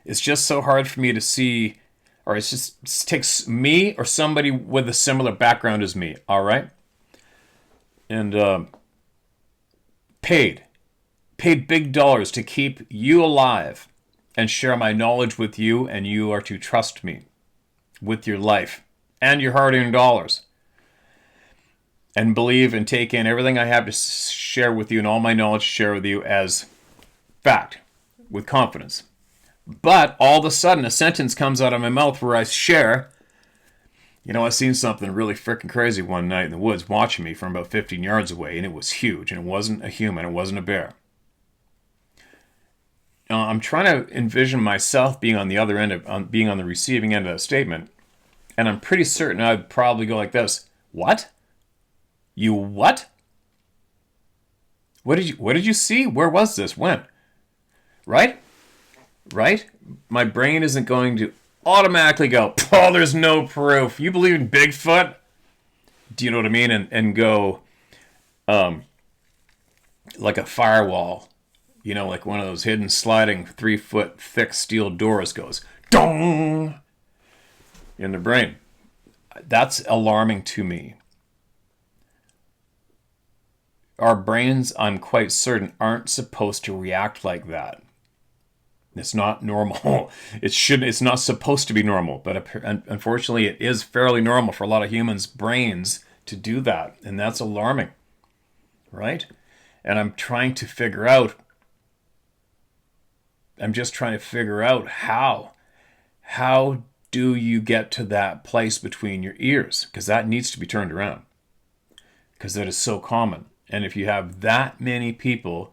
it's just so hard for me to see, or it takes me or somebody with a similar background as me, all right? And paid big dollars to keep you alive and share my knowledge with you, and you are to trust me with your life and your hard-earned dollars. And believe and take in everything I have to share with you and all my knowledge to share with you as fact, with confidence. But all of a sudden, a sentence comes out of my mouth where I share, I seen something really freaking crazy one night in the woods watching me from about 15 yards away, and it was huge, and it wasn't a human, it wasn't a bear. Now, I'm trying to envision myself being on the other end being on the receiving end of that statement, and I'm pretty certain I'd probably go like this. What? You what? What did you see? Where was this? When? Right? My brain isn't going to automatically go, oh, there's no proof. You believe in Bigfoot? Do you know what I mean? And go like a firewall. You know, like one of those hidden sliding 3-foot thick steel doors goes, dong, in the brain. That's alarming to me. Our brains, I'm quite certain, aren't supposed to react like that. It's not normal. It's not supposed to be normal, but unfortunately it is fairly normal for a lot of humans' brains to do that, and that's alarming, right? And I'm just trying to figure out how do you get to that place between your ears? Because that needs to be turned around, because that is so common. And if you have that many people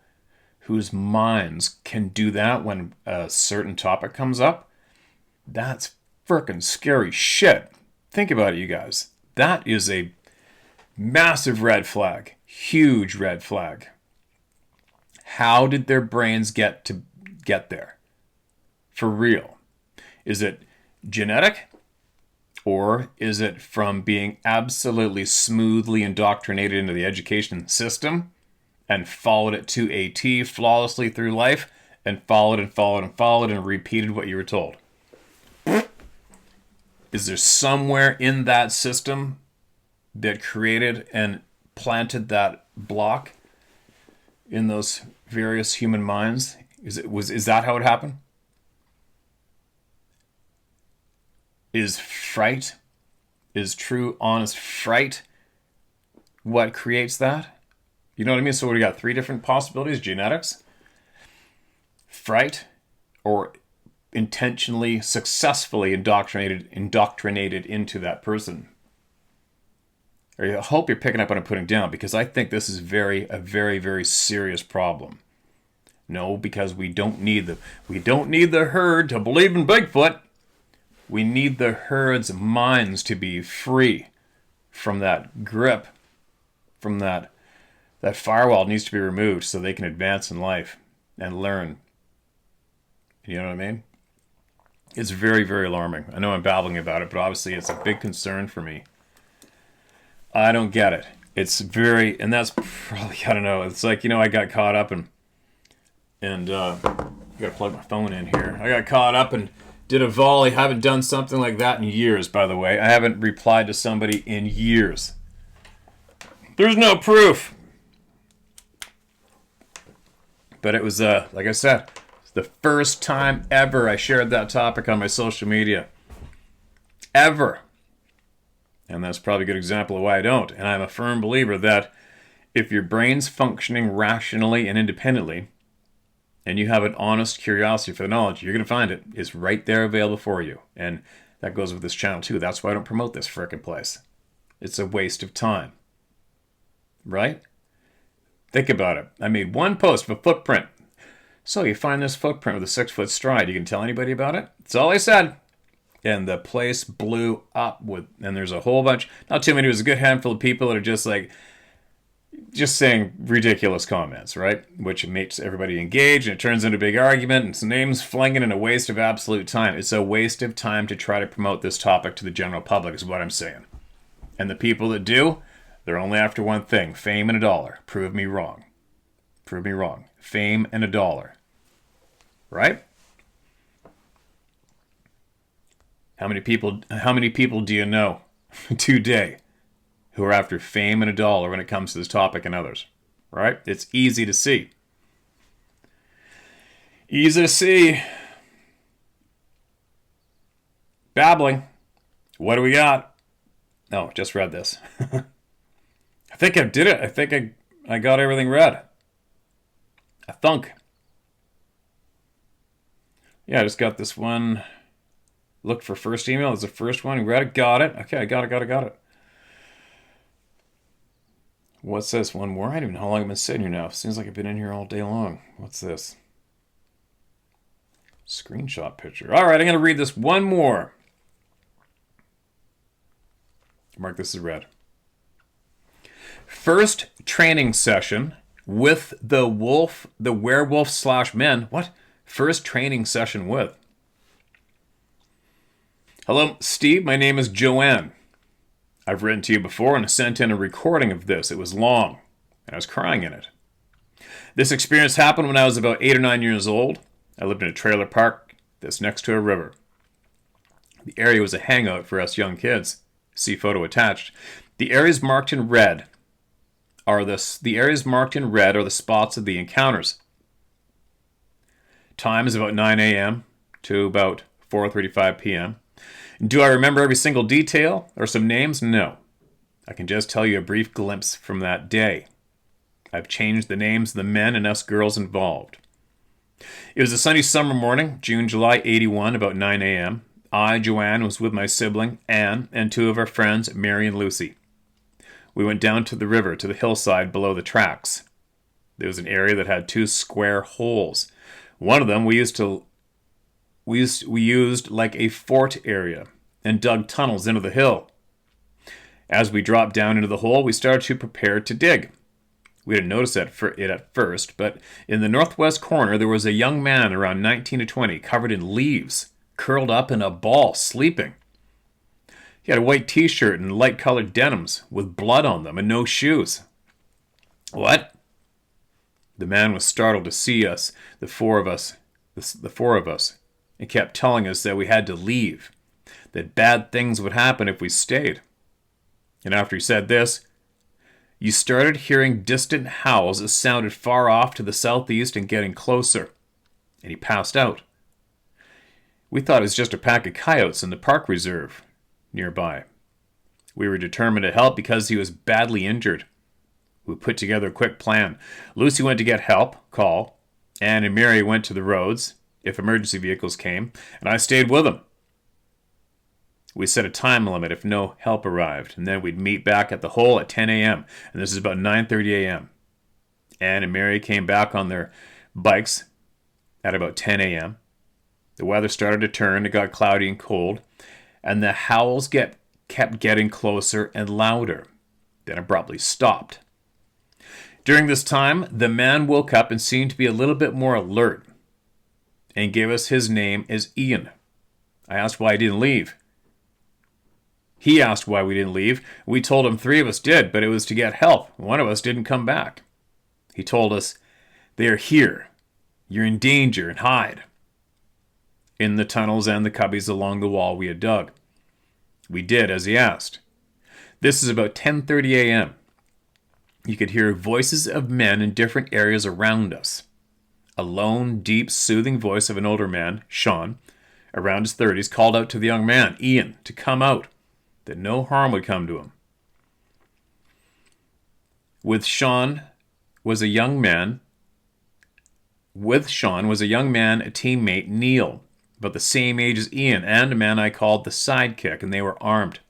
whose minds can do that when a certain topic comes up, that's frickin' scary shit. Think about it, you guys. That is a massive red flag. Huge red flag. How did their brains get there? For real. Is it genetic? Or is it from being absolutely smoothly indoctrinated into the education system and followed it to a T flawlessly through life and followed and repeated what you were told? Is there somewhere in that system that created and planted that block in those various human minds? Is that how it happened? Is fright, is true, honest fright what creates that? You know what I mean? So we got 3 different possibilities: genetics, fright, or intentionally, successfully indoctrinated into that person. I hope you're picking up what I'm putting down, because I think this is a very, very serious problem. No, because we don't need the herd to believe in Bigfoot. We need the herd's minds to be free from that grip, from that firewall needs to be removed so they can advance in life and learn. You know what I mean? It's very, very alarming. I know I'm babbling about it, but obviously it's a big concern for me. I don't get it. And that's probably, I don't know. It's like, I got caught up and I gotta plug my phone in here. I got caught up and did a volley. Haven't done something like that in years, by the way. I haven't replied to somebody in years. There's no proof. But it was, like I said, the first time ever I shared that topic on my social media. Ever. And that's probably a good example of why I don't. And I'm a firm believer that if your brain's functioning rationally and independently, and you have an honest curiosity for the knowledge, you're going to find it. It's right there available for you. And that goes with this channel too. That's why I don't promote this frickin' place. It's a waste of time. Right? Think about it. I made one post of a footprint. So you find this footprint with a 6-foot stride. You can tell anybody about it? That's all I said. And the place blew up and there's a whole bunch, not too many, it was a good handful of people that are just saying ridiculous comments, right? Which makes everybody engage, and it turns into a big argument, and some names flinging, and a waste of absolute time. It's a waste of time to try to promote this topic to the general public, is what I'm saying. And the people that do, they're only after one thing: fame and $1. Prove me wrong. Prove me wrong. Fame and $1. Right? How many people do you know today who are after fame and $1 when it comes to this topic and others? Right? It's easy to see. Easy to see. Babbling. What do we got? Oh, just read this. I think I did it. I think I got everything read. I thunk. Yeah, I just got this one. Look for first email. It's the first one. Read it. Got it. Okay, I got it. What's this? One more? I don't even know how long I've been sitting here now. Seems like I've been in here all day long. What's this? Screenshot picture. All right, I'm going to read this one more. Mark this as read. First training session with the werewolf / men. What? First training session with. Hello, Steve. My name is Joanne. I've written to you before and sent in a recording of this. It was long, and I was crying in it. This experience happened when I was about 8 or 9 years old. I lived in a trailer park that's next to a river. The area was a hangout for us young kids. See photo attached. The areas marked in red are the spots of the encounters. Time is about 9 a.m. to about 4:35 p.m. Do I remember every single detail or some names? No. I can just tell you a brief glimpse from that day. I've changed the names of the men and us girls involved. It was a sunny summer morning, July 81, about 9 a.m. I, Joanne, was with my sibling, Anne, and 2 of our friends, Mary and Lucy. We went down to the river, to the hillside below the tracks. There was an area that had 2 square holes. One of them we used like a fort area and dug tunnels into the hill. As we dropped down into the hole, we started to prepare to dig. We didn't notice it at first, but in the northwest corner there was a young man around 19 to 20, covered in leaves, curled up in a ball, sleeping. He had a white t-shirt and light-colored denims with blood on them and no shoes. What? The man was startled to see us, the four of us, and kept telling us that we had to leave, that bad things would happen if we stayed. And after he said this, you started hearing distant howls that sounded far off to the southeast and getting closer, and he passed out. We thought it was just a pack of coyotes in the park reserve nearby. We were determined to help because he was badly injured. We put together a quick plan. Lucy went to get call. Anne and Mary went to the roads, if emergency vehicles came, and I stayed with them. We set a time limit if no help arrived, and then we'd meet back at the hole at 10 a.m., and this is about 9:30 a.m. Anne and Mary came back on their bikes at about 10 a.m. The weather started to turn, it got cloudy and cold, and the howls kept getting closer and louder, then abruptly stopped. During this time, the man woke up and seemed to be a little bit more alert, and gave us his name as Ian. I asked why he didn't leave. He asked why we didn't leave. We told him 3 of us did, but it was to get help. One of us didn't come back. He told us, they are here. You're in danger and hide. In the tunnels and the cubbies along the wall we had dug. We did as he asked. This is about 10:30 a.m. You could hear voices of men in different areas around us. A lone, deep, soothing voice of an older man, Sean, around his 30s, called out to the young man, Ian, to come out, that no harm would come to him. With Sean was a young man, a teammate, Neil, about the same age as Ian, and a man I called the sidekick, and they were armed.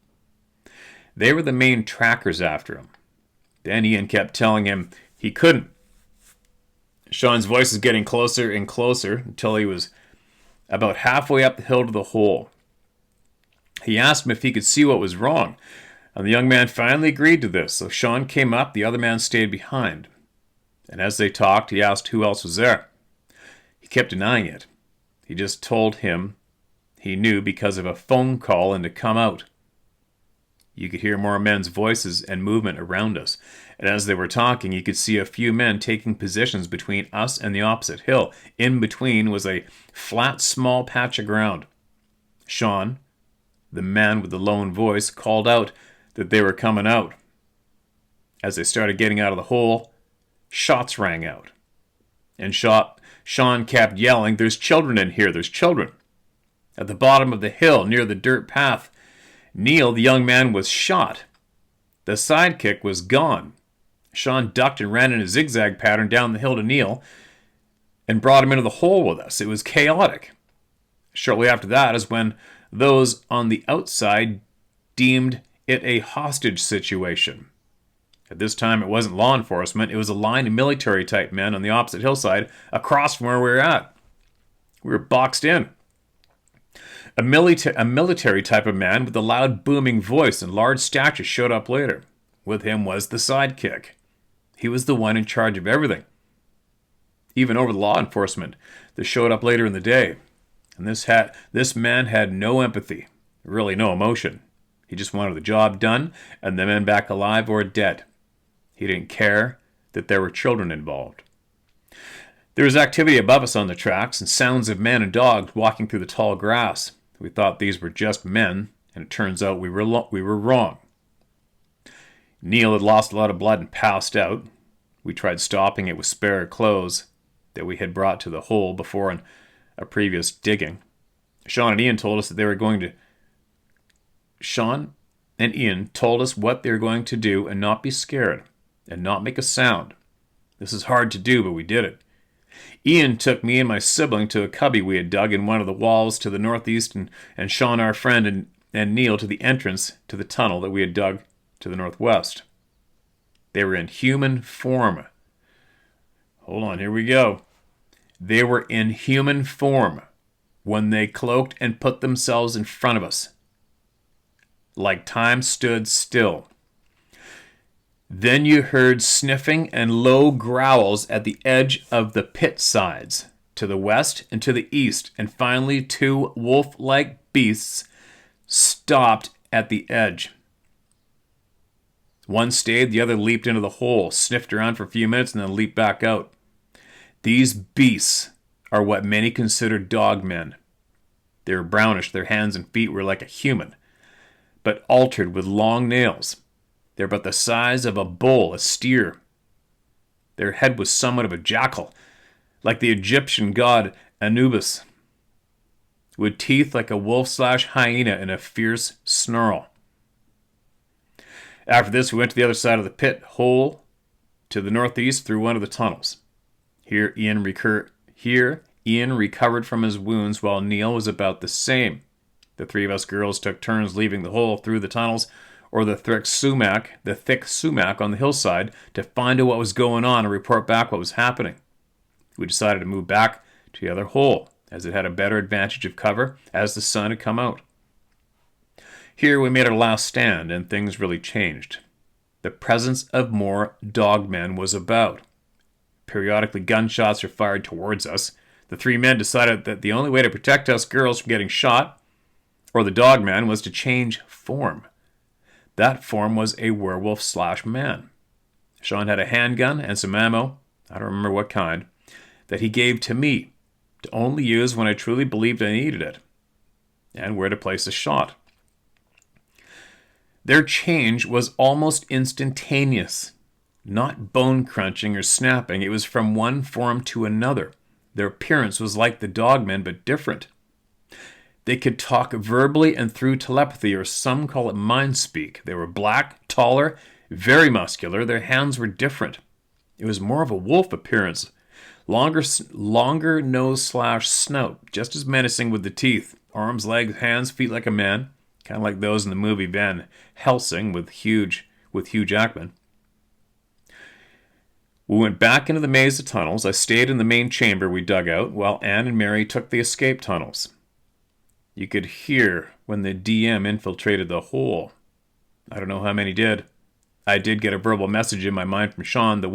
They were the main trackers after him. Then Ian kept telling him he couldn't. Sean's voice was getting closer and closer until he was about halfway up the hill to the hole. He asked him if he could see what was wrong, and the young man finally agreed to this, so Sean came up, the other man stayed behind. And as they talked, he asked who else was there. He kept denying it. He just told him he knew because of a phone call and to come out. You could hear more men's voices and movement around us, and as they were talking, you could see a few men taking positions between us and the opposite hill. In between was a flat, small patch of ground. Sean, the man with the lone voice, called out that they were coming out. As they started getting out of the hole, shots rang out. And Sean kept yelling, "There's children in here, there's children." At the bottom of the hill, near the dirt path, Neil, the young man, was shot. The sidekick was gone. Sean ducked and ran in a zigzag pattern down the hill to Neil and brought him into the hole with us. It was chaotic. Shortly after that is when those on the outside deemed it a hostage situation. At this time, it wasn't law enforcement. It was a line of military-type men on the opposite hillside across from where we were at. We were boxed in. A military type of man with a loud booming voice and large stature showed up later. With him was the sidekick. He was the one in charge of everything, even over the law enforcement that showed up later in the day. And this man had no empathy really no emotion. He just wanted the job done and the men back alive or dead. He didn't care that there were children involved. There was activity above us on the tracks and sounds of men and dogs walking through the tall grass. We thought these were just men, and it turns out we were wrong. Neil had lost a lot of blood and passed out. We tried stopping it with spare clothes that we had brought to the hole before in a previous digging. Sean and Ian told us what they were going to do and not be scared and not make a sound. This is hard to do, but we did it. Ian took me and my sibling to a cubby we had dug in one of the walls to the northeast, and Sean, our friend, and Neil to the entrance to the tunnel that we had dug to the northwest. They were in human form. Hold on, here we go. They were in human form when they cloaked and put themselves in front of us, like time stood still. Then you heard sniffing and low growls at the edge of the pit sides, to the west and to the east, and finally 2 wolf-like beasts stopped at the edge. One stayed, the other leaped into the hole, sniffed around for a few minutes, and then leaped back out. These beasts are what many consider dogmen. They were brownish, their hands and feet were like a human, but altered with long nails. They're about the size of a bull, a steer. Their head was somewhat of a jackal, like the Egyptian god Anubis, with teeth like a wolf/hyena and a fierce snarl. After this, we went to the other side of the pit hole to the northeast through one of the tunnels. Here, Ian recovered from his wounds while Neil was about the same. The 3 of us girls took turns leaving the hole through the tunnels or the thick sumac on the hillside to find out what was going on and report back what was happening. We decided to move back to the other hole, as it had a better advantage of cover as the sun had come out. Here we made our last stand, and things really changed. The presence of more dogmen was about. Periodically, gunshots were fired towards us. The 3 men decided that the only way to protect us girls from getting shot, or the dogman, was to change form. That form was a werewolf/man. Sean had a handgun and some ammo, I don't remember what kind, that he gave to me to only use when I truly believed I needed it, and where to place a shot. Their change was almost instantaneous, not bone-crunching or snapping. It was from one form to another. Their appearance was like the dogmen, but different. They could talk verbally and through telepathy, or some call it mind speak. They were black, taller, very muscular. Their hands were different. It was more of a wolf appearance. Longer nose/snout, just as menacing with the teeth. Arms, legs, hands, feet like a man, kind of like those in the movie Van Helsing with Hugh Jackman. We went back into the maze of tunnels. I stayed in the main chamber we dug out, while Anne and Mary took the escape tunnels. You could hear when the DM infiltrated the hole. I don't know how many did. I did get a verbal message in my mind from Sean, the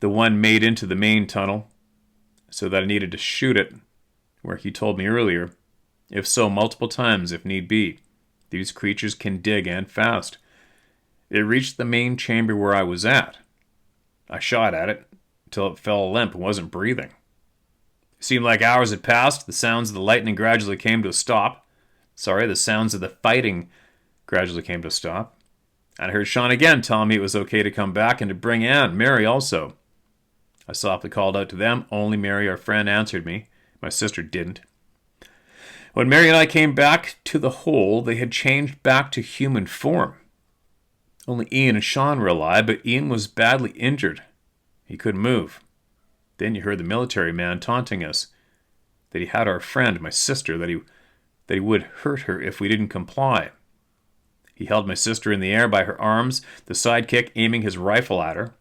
one made into the main tunnel, so that I needed to shoot it, where he told me earlier, if so, multiple times if need be. These creatures can dig, and fast. It reached the main chamber where I was at. I shot at it until it fell limp and wasn't breathing. It seemed like hours had passed. The sounds of the lightning gradually came to a stop. The sounds of the fighting gradually came to a stop. And I heard Sean again telling me it was okay to come back and to bring Anne, Mary also. I softly called out to them. Only Mary, our friend, answered me. My sister didn't. When Mary and I came back to the hole, they had changed back to human form. Only Ian and Sean were alive, but Ian was badly injured. He couldn't move. Then you heard the military man taunting us, that he had our friend, my sister, that he would hurt her if we didn't comply. He held my sister in the air by her arms, the sidekick aiming his rifle at her.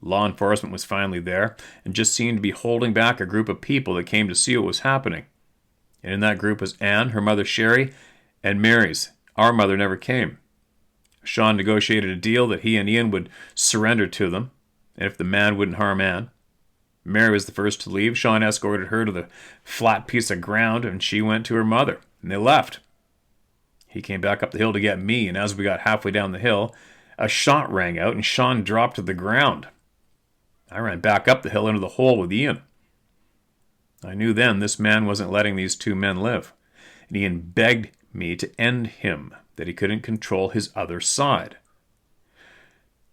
Law enforcement was finally there, and just seemed to be holding back a group of people that came to see what was happening. And in that group was Anne, her mother Sherry, and Mary's. Our mother never came. Sean negotiated a deal that he and Ian would surrender to them, and if the man wouldn't harm Anne. Mary was the first to leave. Sean escorted her to the flat piece of ground, and she went to her mother, and they left. He came back up the hill to get me, and as we got halfway down the hill, a shot rang out and Sean dropped to the ground. I ran back up the hill into the hole with Ian. I knew then this man wasn't letting these two men live, and Ian begged me to end him, that he couldn't control his other side.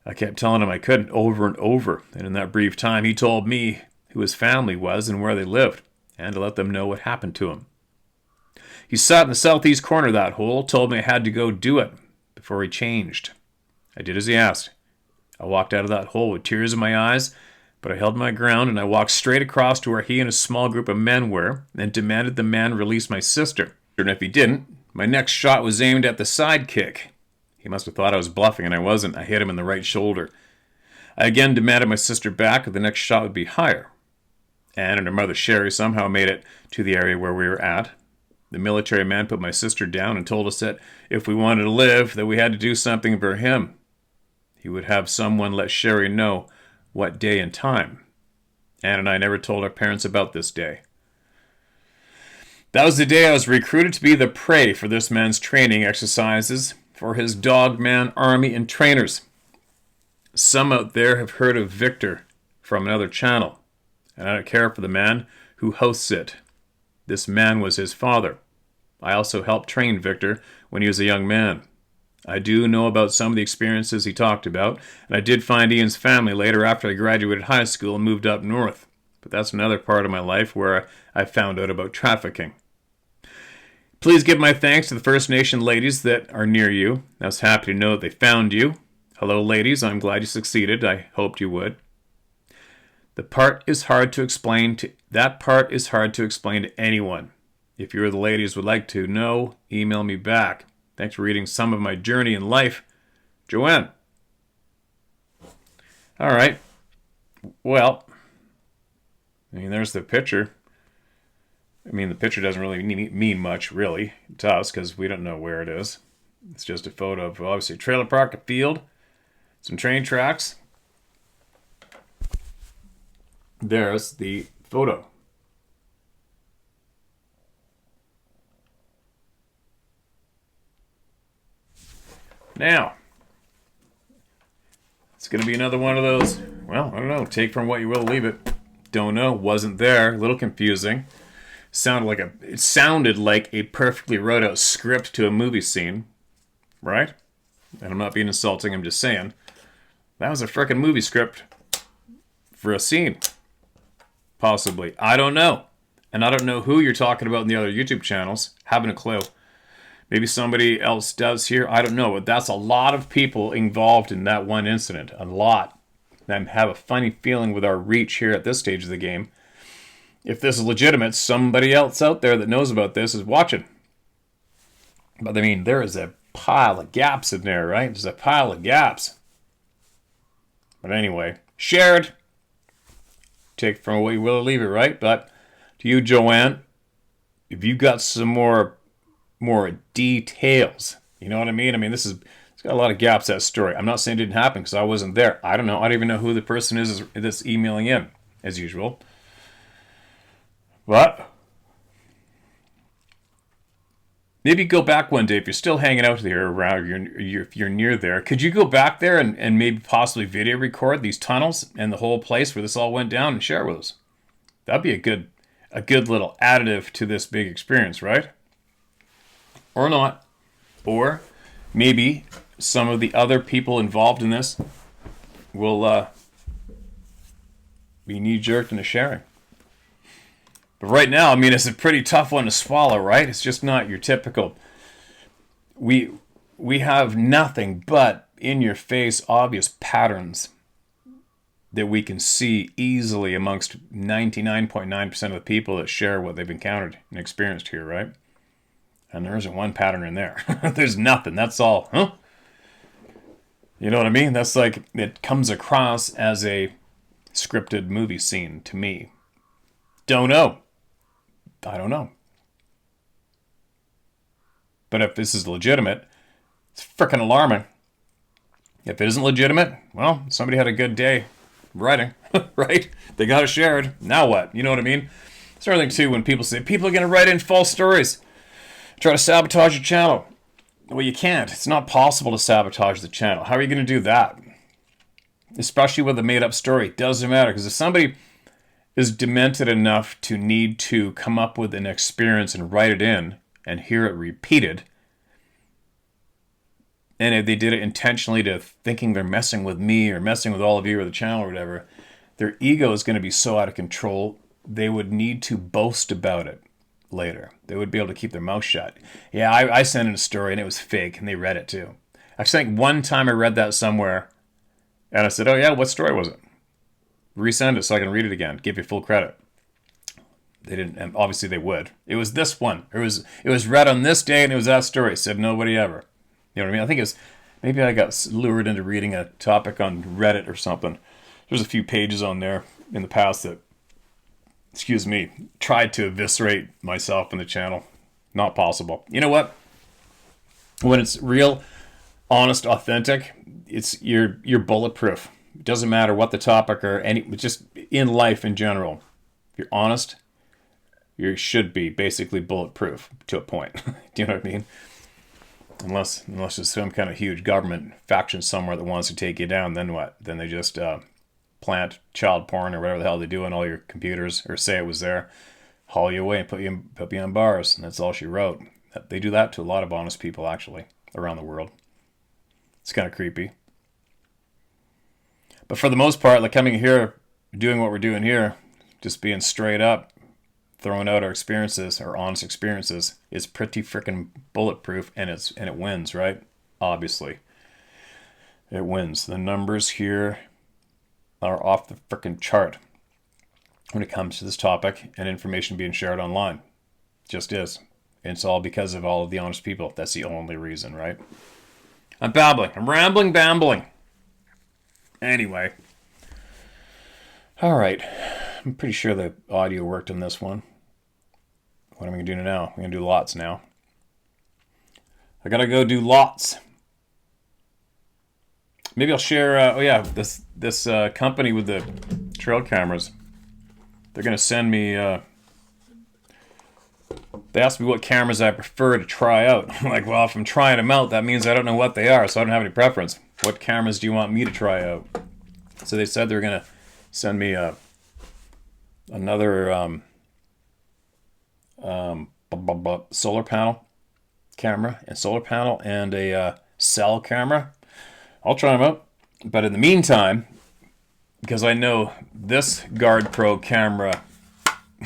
I kept telling him I couldn't over and over, and in that brief time he told me who his family was and where they lived, and to let them know what happened to him. He sat in the southeast corner of that hole, told me I had to go do it before he changed. I did as he asked. I walked out of that hole with tears in my eyes, but I held my ground and I walked straight across to where he and a small group of men were and demanded the man release my sister. And if he didn't, my next shot was aimed at the sidekick. He must have thought I was bluffing, and I wasn't. I hit him in the right shoulder. I again demanded my sister back, and the next shot would be higher. Anne and her mother Sherry somehow made it to the area where we were at. The military man put my sister down and told us that if we wanted to live, that we had to do something for him. He would have someone let Sherry know what day and time. Anne and I never told our parents about this day. That was the day I was recruited to be the prey for this man's training exercises for his Dogman army and trainers. Some out there have heard of Victor from another channel, and I don't care for the man who hosts it. This man was his father. I also helped train Victor when he was a young man. I do know about some of the experiences he talked about, and I did find Ian's family later after I graduated high school and moved up north. But that's another part of my life where I found out about trafficking. Please give my thanks to the First Nation ladies that are near you. I was happy to know that they found you. Hello, ladies. I'm glad you succeeded. I hoped you would. That part is hard to explain to anyone. If you or the ladies would like to know, email me back. Thanks for reading some of my journey in life. Joanne. All right. Well, there's the picture. The picture doesn't really mean much, really, to us, because we don't know where it is. It's just a photo of, obviously, a trailer park, a field, some train tracks. There's the photo. Now, it's going to be another one of those, well, I don't know, take from what you will, leave it. Don't know, wasn't there, a little confusing. It sounded like a perfectly wrote out script to a movie scene, right? And I'm not being insulting, I'm just saying. That was a frickin' movie script for a scene. Possibly. I don't know. And I don't know who you're talking about in the other YouTube channels. Haven't a clue. Maybe somebody else does here. I don't know. But that's a lot of people involved in that one incident. A lot. And I have a funny feeling with our reach here at this stage of the game. If this is legitimate, somebody else out there that knows about this is watching. But there is a pile of gaps in there, right? There's a pile of gaps. But anyway, shared. Take from what you will, leave it, right? But to you, Joanne, if you got some more details, you know what I mean? It's got a lot of gaps, that story. I'm not saying it didn't happen because I wasn't there. I don't know. I don't even know who the person is that's emailing in, as usual. But maybe go back one day if you're still hanging out here around, if you're near there. Could you go back there and maybe possibly video record these tunnels and the whole place where this all went down and share with us? That'd be a good little additive to this big experience, right? Or not. Or maybe some of the other people involved in this will be knee-jerked into sharing. But right now, it's a pretty tough one to swallow, right? It's just not your typical. We have nothing but in-your-face obvious patterns that we can see easily amongst 99.9% of the people that share what they've encountered and experienced here, right? And there isn't one pattern in there. There's nothing. That's all. Huh? You know what I mean? That's like, it comes across as a scripted movie scene to me. Don't know. I don't know. But if this is legitimate, it's freaking alarming. If it isn't legitimate, well, somebody had a good day writing, right? They got it shared. Now what? You know what I mean? It's another thing, too, when people say, people are going to write in false stories. Try to sabotage your channel. Well, you can't. It's not possible to sabotage the channel. How are you going to do that? Especially with a made-up story. It doesn't matter, because if somebody is demented enough to need to come up with an experience and write it in and hear it repeated, and if they did it intentionally to thinking they're messing with me or messing with all of you or the channel or whatever, their ego is going to be so out of control, they would need to boast about it later. They would be able to keep their mouth shut. Yeah, I sent in a story and it was fake, and they read it too. I think one time I read that somewhere, and I said, oh yeah, what story was it? Resend it so I can read it again, give you full credit. They didn't, and obviously they would. It was this one. It was read on this day, and it was that story. Said nobody ever. You know what I mean? I think it's maybe I got lured into reading a topic on Reddit or something. There's a few pages on there in the past that, excuse me, tried to eviscerate myself and the channel. Not possible. You know what? When it's real, honest, authentic, you're bulletproof. It doesn't matter what the topic or just in life in general. If you're honest, you should be basically bulletproof to a point. Do you know what I mean? Unless there's some kind of huge government faction somewhere that wants to take you down, then what? Then they just plant child porn or whatever the hell they do on all your computers, or say it was there, haul you away and put you on bars, and that's all she wrote. They do that to a lot of honest people, actually, around the world. It's kind of creepy. But for the most part, like coming here, doing what we're doing here, just being straight up, throwing out our experiences, our honest experiences, is pretty freaking bulletproof, and it wins, right? Obviously. It wins. The numbers here are off the freaking chart when it comes to this topic and information being shared online. It just is. And it's all because of all of the honest people. That's the only reason, right? I'm babbling. I'm rambling, bambling. Anyway. All right. I'm pretty sure the audio worked on this one. What am I going to do now? I'm going to do lots now. I got to go do lots. Maybe I'll share, this company with the trail cameras. They're going to send me, they asked me what cameras I prefer to try out. I'm like, well, if I'm trying them out, that means I don't know what they are, so I don't have any preference. What cameras do you want me to try out? So they said they're going to send me another solar panel camera and a cell camera. I'll try them out. But in the meantime, because I know this Guard Pro camera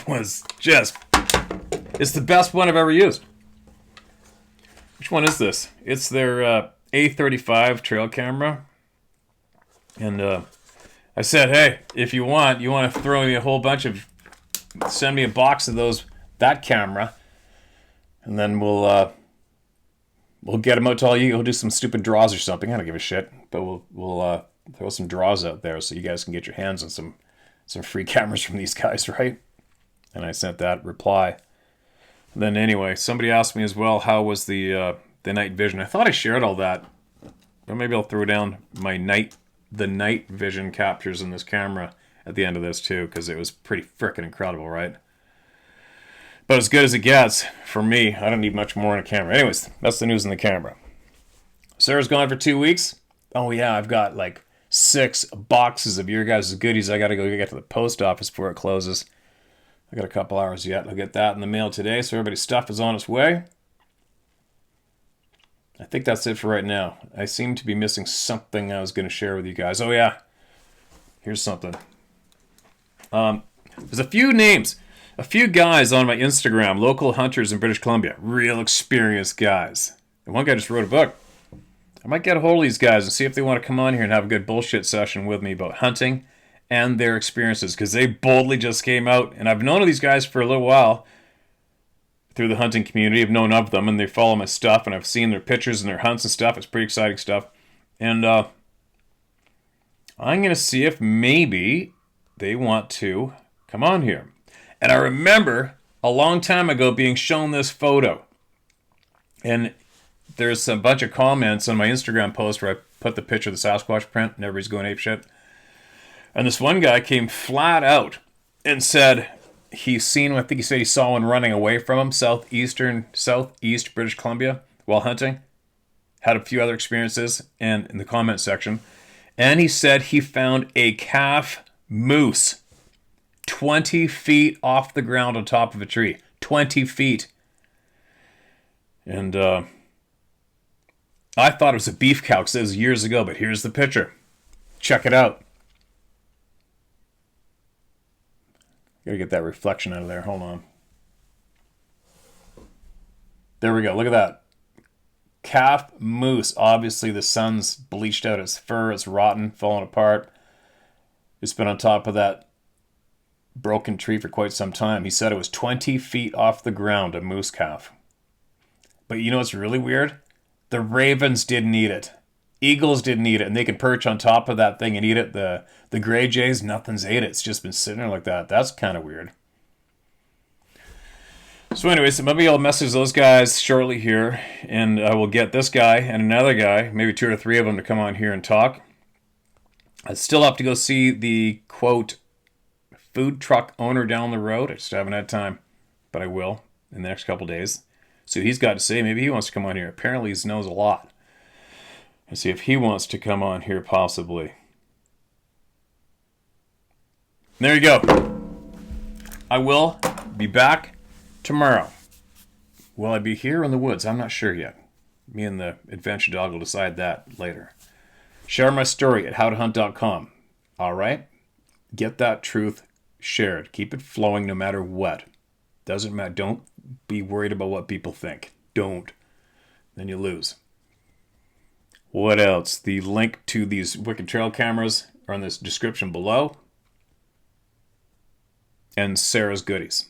was just, it's the best one I've ever used. Which one is this? It's their A35 trail camera. And I said, hey, if you want to throw me a whole bunch of, send me a box of that camera, and then we'll get them out to all you. We'll do some stupid draws or something. I don't give a shit. But we'll throw some draws out there so you guys can get your hands on some free cameras from these guys, right? And I sent that reply. And then anyway, somebody asked me as well, how was the night vision? I thought I shared all that. But maybe I'll throw down the night vision captures in this camera at the end of this too, because it was pretty freaking incredible, right? But as good as it gets, for me, I don't need much more in a camera. Anyways, that's the news in the camera. Sarah's gone for 2 weeks. Oh yeah, I've got like 6 boxes of your guys' goodies I gotta go get to the post office before it closes. I got a couple hours yet. I'll get that in the mail today, so everybody's stuff is on its way. I think that's it for right now. I seem to be missing something I was going to share with you guys. Oh yeah, here's something. There's a few names, a few guys on my Instagram, local hunters in British Columbia, real experienced guys. And one guy just wrote a book. I might get a hold of these guys and see if they want to come on here and have a good bullshit session with me about hunting and their experiences, because they boldly just came out, and I've known of these guys for a little while through the hunting community. I've known of them, and they follow my stuff, and I've seen their pictures and their hunts and stuff. It's pretty exciting stuff. And I'm going to see if maybe they want to come on here. And I remember a long time ago being shown this photo. And there's a bunch of comments on my Instagram post where I put the picture of the Sasquatch print, and everybody's going apeshit. And this one guy came flat out and said he's seen, I think he said he saw one running away from him, southeast British Columbia, while hunting. had a few other experiences and in the comment section. And he said he found a calf moose 20 feet off the ground on top of a tree. 20 feet. And I thought it was a beef cow because it was years ago, but here's the picture. Check it out. Gotta get that reflection out of there. Hold on. There we go. Look at that. Calf moose. Obviously, the sun's bleached out its fur. It's rotten, falling apart. It's been on top of that broken tree for quite some time. He said it was 20 feet off the ground, a moose calf. But you know what's really weird? The ravens didn't eat it. Eagles didn't eat it, and they can perch on top of that thing and eat it. The gray jays, nothing's ate it. It's just been sitting there like that. That's kind of weird. So anyways, maybe I'll message those guys shortly here, and I will get this guy and another guy, maybe 2 or 3 of them, to come on here and talk. I still have to go see the, quote, food truck owner down the road. I just haven't had time, but I will in the next couple days. See what he's got to say. Maybe he wants to come on here. Apparently he knows a lot. And see if he wants to come on here possibly. There you go. I will be back tomorrow. Will I be here in the woods? I'm not sure yet. Me and the adventure dog will decide that later. Share my story at howtohunt.com. All right? Get that truth shared. Keep it flowing no matter what. Doesn't matter. Don't be worried about what people think. Don't. Then you lose. What else? The link to these Wicked Trail cameras are in this description below. And Sarah's goodies.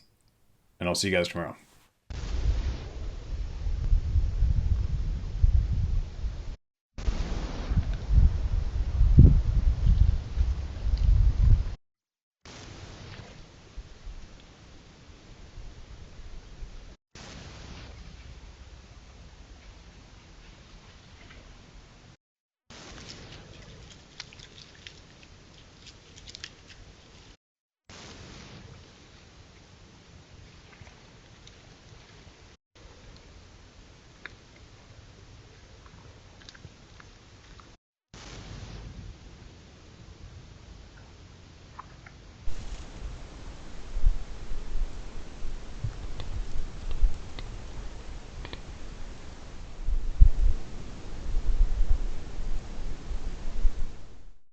And I'll see you guys tomorrow.